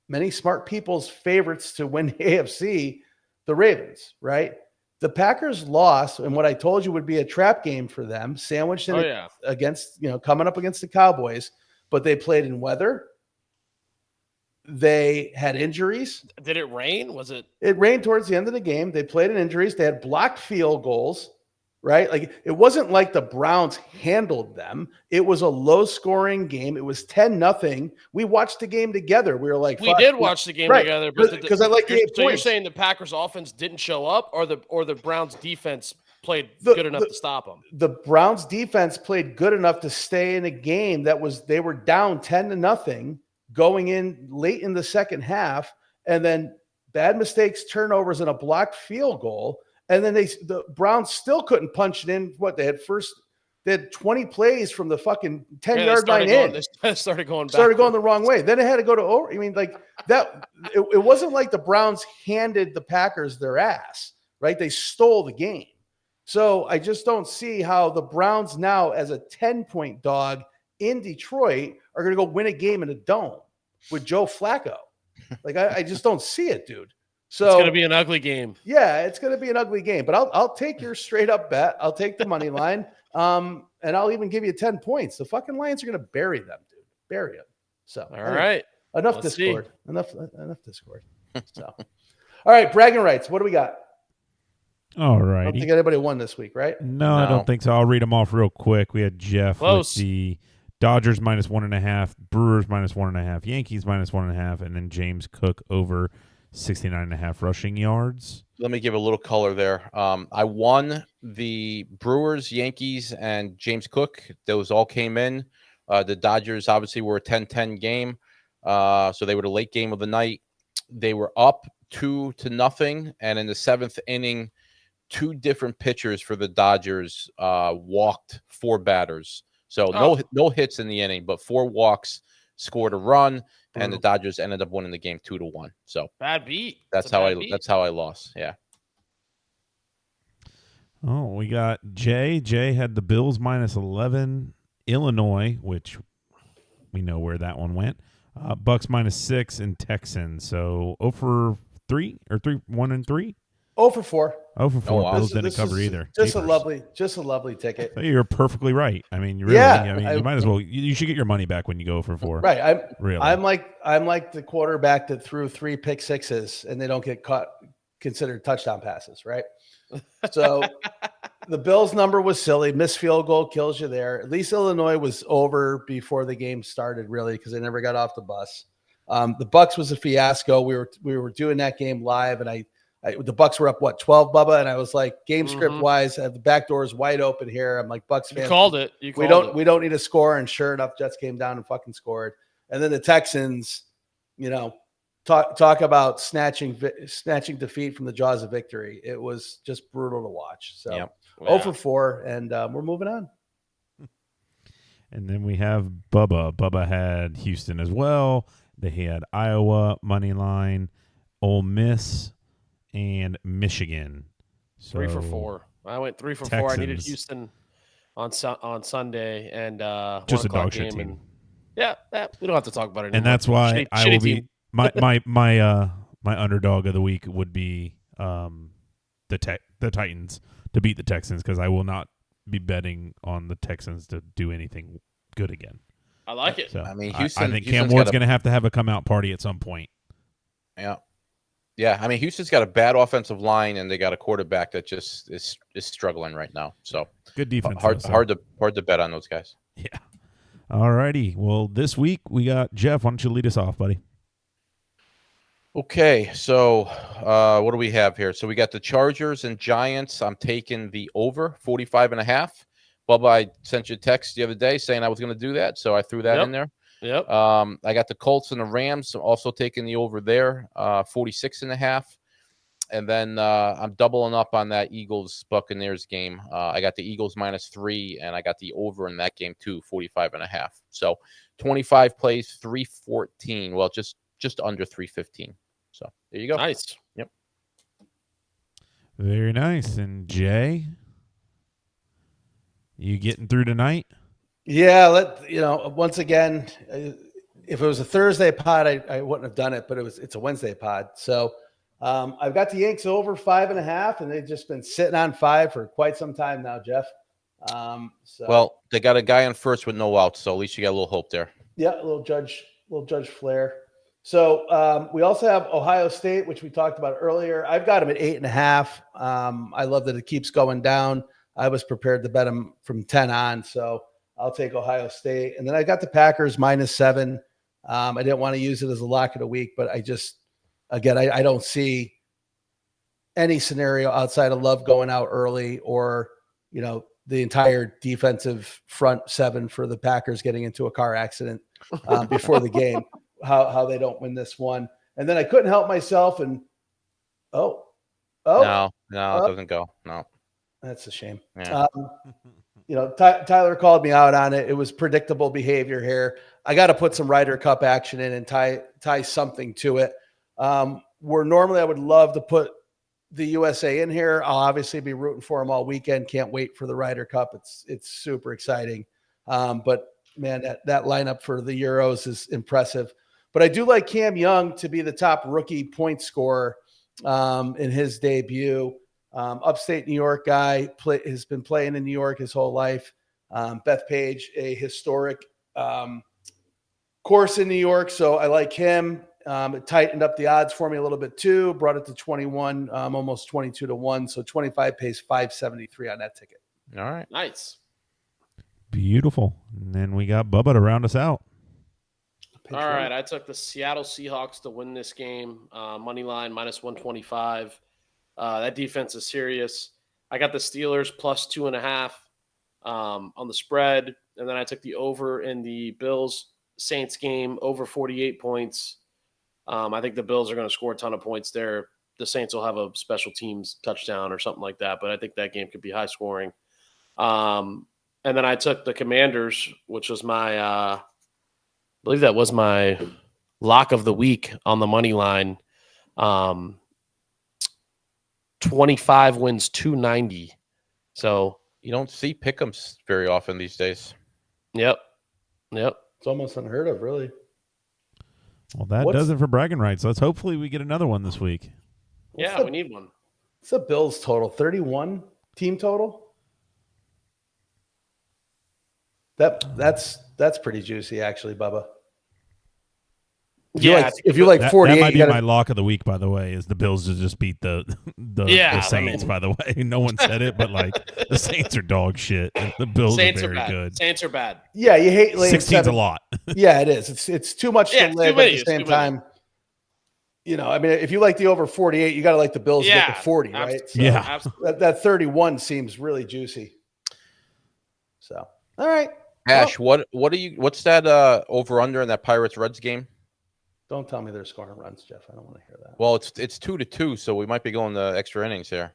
many smart people's favorites to win the AFC, the Ravens, right? The Packers lost, and what I told you would be a trap game for them, sandwiched in against, coming up against the Cowboys, but they played in weather. They had injuries. Did it rain? It rained towards the end of the game. They played in injuries. They had blocked field goals, right? Like, it wasn't like the Browns handled them. It was a low-scoring game. It was 10-0. We watched the game together. We were like, we did watch the game together, because I like the 8 points. So you're saying the Packers offense didn't show up, or the Browns defense played good enough to stop them? The Browns defense played good enough to stay in a game they were down 10-0 going in late in the second half, and then bad mistakes, turnovers, and a blocked field goal. And then the Browns still couldn't punch it in. They They had 20 plays from the fucking 10-yard line in. They started going the wrong way. Then it had to go to over. I mean, like that. It wasn't like the Browns handed the Packers their ass, right? They stole the game. So I just don't see how the Browns now, as a 10-point dog in Detroit, are going to go win a game in a dome with Joe Flacco. Like I just don't see it, dude. So it's going to be an ugly game. Yeah, it's going to be an ugly game. But I'll take your straight up bet. I'll take the money line. And I'll even give you 10 points. The fucking Lions are going to bury them, dude. Bury them. So all right. Enough Discord. See. Enough Discord. So all right, bragging rights. What do we got? All right. I don't think anybody won this week, right? No, I don't think so. I'll read them off real quick. We had Jeff Close. with the Dodgers -1.5, Brewers -1.5, Yankees -1.5, and then James Cook over 69.5 rushing yards. Let me give a little color there. I won the Brewers, Yankees, and James Cook. Those all came in. The Dodgers obviously were a 10-10 game. So they were the late game of the night. They were up 2-0. And in the 7th inning, 2 different pitchers for the Dodgers walked 4 batters. So no hits in the inning, but 4 walks, scored a run, and the Dodgers ended up winning the game 2-1. So bad beat. That's how I lost. Yeah. Oh, we got Jay. Jay had the Bills -11, Illinois, which we know where that one went. Bucks -6, and Texans. So 0 for 3 or 1 and 3. 0 for 4. 0 for 4. Oh, wow. Bills didn't cover either. Just a lovely ticket. You're perfectly right. I mean, really. Yeah, I mean, you might as well. You should get your money back when you go 0 for 4. Right. I'm like the quarterback that threw 3 pick sixes and they don't get considered touchdown passes, right? So the Bills number was silly. Missed field goal kills you there. At least Illinois was over before the game started, really, because they never got off the bus. The Bucks was a fiasco. We were doing that game live, and the Bucks were up 12, Bubba, and I was like, game script wise, the back door is wide open here. I'm like, Bucks fans, you called it. We don't need to score, and sure enough, Jets came down and fucking scored. And then the Texans, talk about snatching defeat from the jaws of victory. It was just brutal to watch. So 0 for 4, and we're moving on. And then we have Bubba. Bubba had Houston as well. They had Iowa money line, Ole Miss, and Michigan. So 3 for 4. I went 3 for 4. I needed Houston on Sunday, and just a dog shit team. Yeah, we don't have to talk about it anymore. And that's why I will be team. my underdog of the week would be the Titans to beat the Texans, because I will not be betting on the Texans to do anything good again. I like it. So, I mean, I think Cam Ward's going to have a come out party at some point. Yeah. I mean, Houston's got a bad offensive line, and they got a quarterback that just is struggling right now. So good defense. Hard to bet on those guys. Yeah. All righty. Well, this week we got Jeff. Why don't you lead us off, buddy? Okay, so what do we have here? So we got the Chargers and Giants. I'm taking the over 45.5. Bubba, I sent you a text the other day saying I was going to do that, so I threw that in there. Yep. I got the Colts and the Rams, also taking the over there, 46.5. And then I'm doubling up on that Eagles-Buccaneers game. I got the Eagles -3, and I got the over in that game too, 45.5. So 25 plays, 314. Well, just under 315. So there you go. Nice. Yep. Very nice. And Jay, you getting through tonight? Yeah. Once again, if it was a Thursday pod, I wouldn't have done it, but it's a Wednesday pod. So I've got the Yanks over 5.5, and they've just been sitting on 5 for quite some time now, Jeff. Well, they got a guy on first with no outs, so at least you got a little hope there. Yeah, a little Judge Flair. So we also have Ohio State, which we talked about earlier. I've got them at 8.5. I love that it keeps going down. I was prepared to bet them from 10 on, so I'll take Ohio State. And then I got the Packers -7. I didn't want to use it as a lock of the week, but I don't see any scenario outside of Love going out early, or the entire defensive front 7 for the Packers getting into a car accident before the game. How they don't win this one. And then I couldn't help myself, and no, it doesn't go. No, that's a shame. Yeah. Tyler called me out on it. It was predictable behavior here. I got to put some Ryder Cup action in and tie something to it. Where normally I would love to put the USA in here. I'll obviously be rooting for them all weekend. Can't wait for the Ryder Cup. It's super exciting. But man, that lineup for the Euros is impressive. But I do like Cam Young to be the top rookie point scorer in his debut. Upstate New York guy, has been playing in New York his whole life. Beth Page, a historic course in New York, so I like him. It tightened up the odds for me a little bit too, brought it to 21, almost 22 to 1. So 25 pays 573 on that ticket. All right. Nice. Beautiful. And then we got Bubba to round us out. All right. I took the Seattle Seahawks to win this game. Money line minus 125. That defense is serious. I got the Steelers plus 2.5 on the spread. And then I took the over in the Bills-Saints game, over 48 points. I think the Bills are going to score a ton of points there. The Saints will have a special teams touchdown or something like that, but I think that game could be high scoring. And then I took the Commanders, which was my I believe that was my lock of the week on the money line. 25 wins 290. So you don't see pick'ems very often these days. Yep. It's almost unheard of, really. Well, that does it for bragging rights. Let's hopefully we get another one this week. Yeah, we need one. What's the Bills total? 31 team total? That's pretty juicy, actually, Bubba. If you like 48, that might be my lock of the week. By the way, is the Bills to just beat the Saints. By the way, no one said it, but like the Saints are dog shit. And the Bills are very good. Saints are bad. Yeah, you hate laying 16's a lot. Yeah, it is. It's too much to live at the same time. I mean, if you like the over 48, you got to like the Bills to get the 40, right? So yeah, that 31 seems really juicy. So, all right, Ash, what's that over under in that Pirates Reds game? Don't tell me they're scoring runs, Jeff. I don't want to hear that. Well, it's 2-2, so we might be going to extra innings here.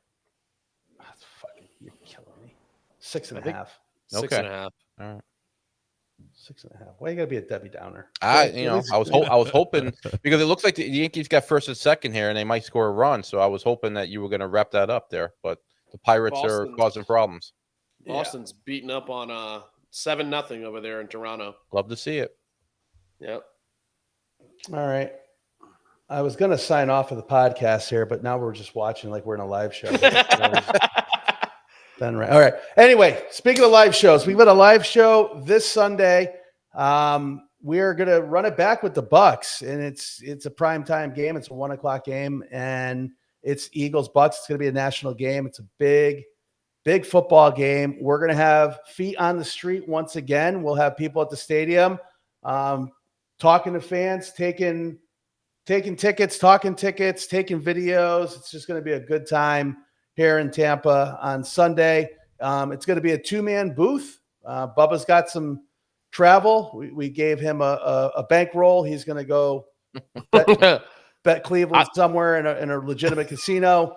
That's fucking, you're killing me. 6.5. 6.5. All right. 6.5. Why you gotta be a Debbie Downer? I was hoping because it looks like the Yankees got first and second here, and they might score a run. So I was hoping that you were going to wrap that up there, but the Pirates are causing problems. Boston's beating up on 7-0 over there in Toronto. Love to see it. Yep. All right. I was going to sign off of the podcast here, but now we're just watching like we're in a live show. Then, right. All right. Anyway, speaking of live shows, we've got a live show this Sunday. We are going to run it back with the Bucks, and it's a primetime game. It's a 1:00 game, and it's Eagles-Bucks. It's going to be a national game. It's a big football game. We're going to have feet on the street once again. We'll have people at the stadium talking to fans, taking tickets, talking tickets, taking videos. It's just going to be a good time here in Tampa on Sunday. It's going to be a 2-man booth. Bubba's got some travel. We gave him a bankroll. He's going to go bet Cleveland somewhere in a legitimate casino.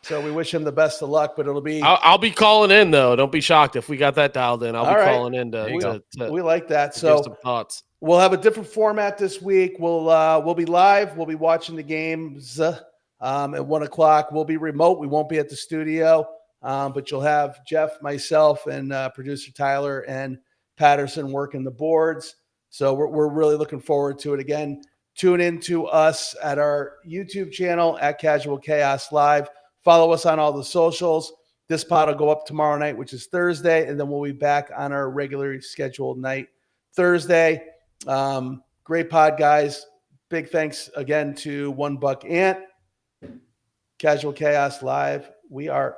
So we wish him the best of luck, but it'll be. I'll be calling in though. Don't be shocked if we got that dialed in. I'll be calling in to we like that. So give some thoughts. We'll have a different format this week. We'll be live. We'll be watching the games at 1:00. We'll be remote. We won't be at the studio, but you'll have Jeff, myself, and producer Tyler and Patterson working the boards. So we're really looking forward to it. Again, tune in to us at our YouTube channel at Casual Chaos Live. Follow us on all the socials. This pod will go up tomorrow night, which is Thursday, and then we'll be back on our regularly scheduled night Thursday. Great pod, guys. Big thanks again to One Buck Ant. Casual Chaos Live. We are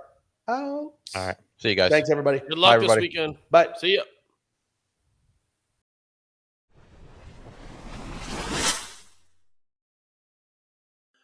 out. All right. See you guys. Thanks, everybody. Good luck this everybody. weekend. Bye. See ya.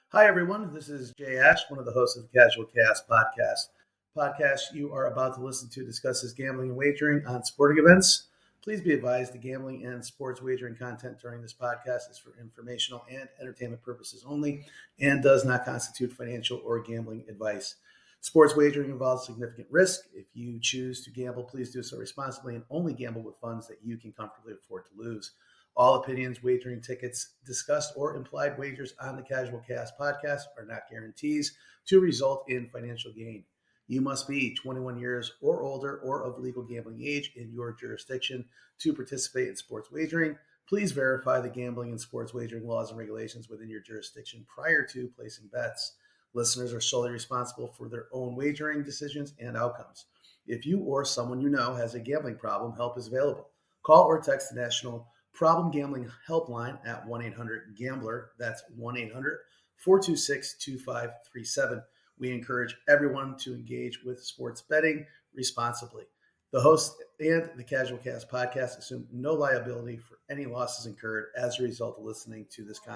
Hi, everyone. This is Jay Ash, one of the hosts of the Casual Chaos podcast you are about to listen to discusses gambling and wagering on sporting events. Please be advised the gambling and sports wagering content during this podcast is for informational and entertainment purposes only and does not constitute financial or gambling advice. Sports wagering involves significant risk. If you choose to gamble, please do so responsibly and only gamble with funds that you can comfortably afford to lose. All opinions, wagering tickets discussed, or implied wagers on the Casual Cast podcast are not guarantees to result in financial gain. You must be 21 years or older or of legal gambling age in your jurisdiction to participate in sports wagering. Please verify the gambling and sports wagering laws and regulations within your jurisdiction prior to placing bets. Listeners are solely responsible for their own wagering decisions and outcomes. If you or someone you know has a gambling problem, help is available. Call or text the National Problem Gambling Helpline at 1-800-GAMBLER. That's 1-800-426-2537. We encourage everyone to engage with sports betting responsibly. The host and the Casual Cast podcast assume no liability for any losses incurred as a result of listening to this content.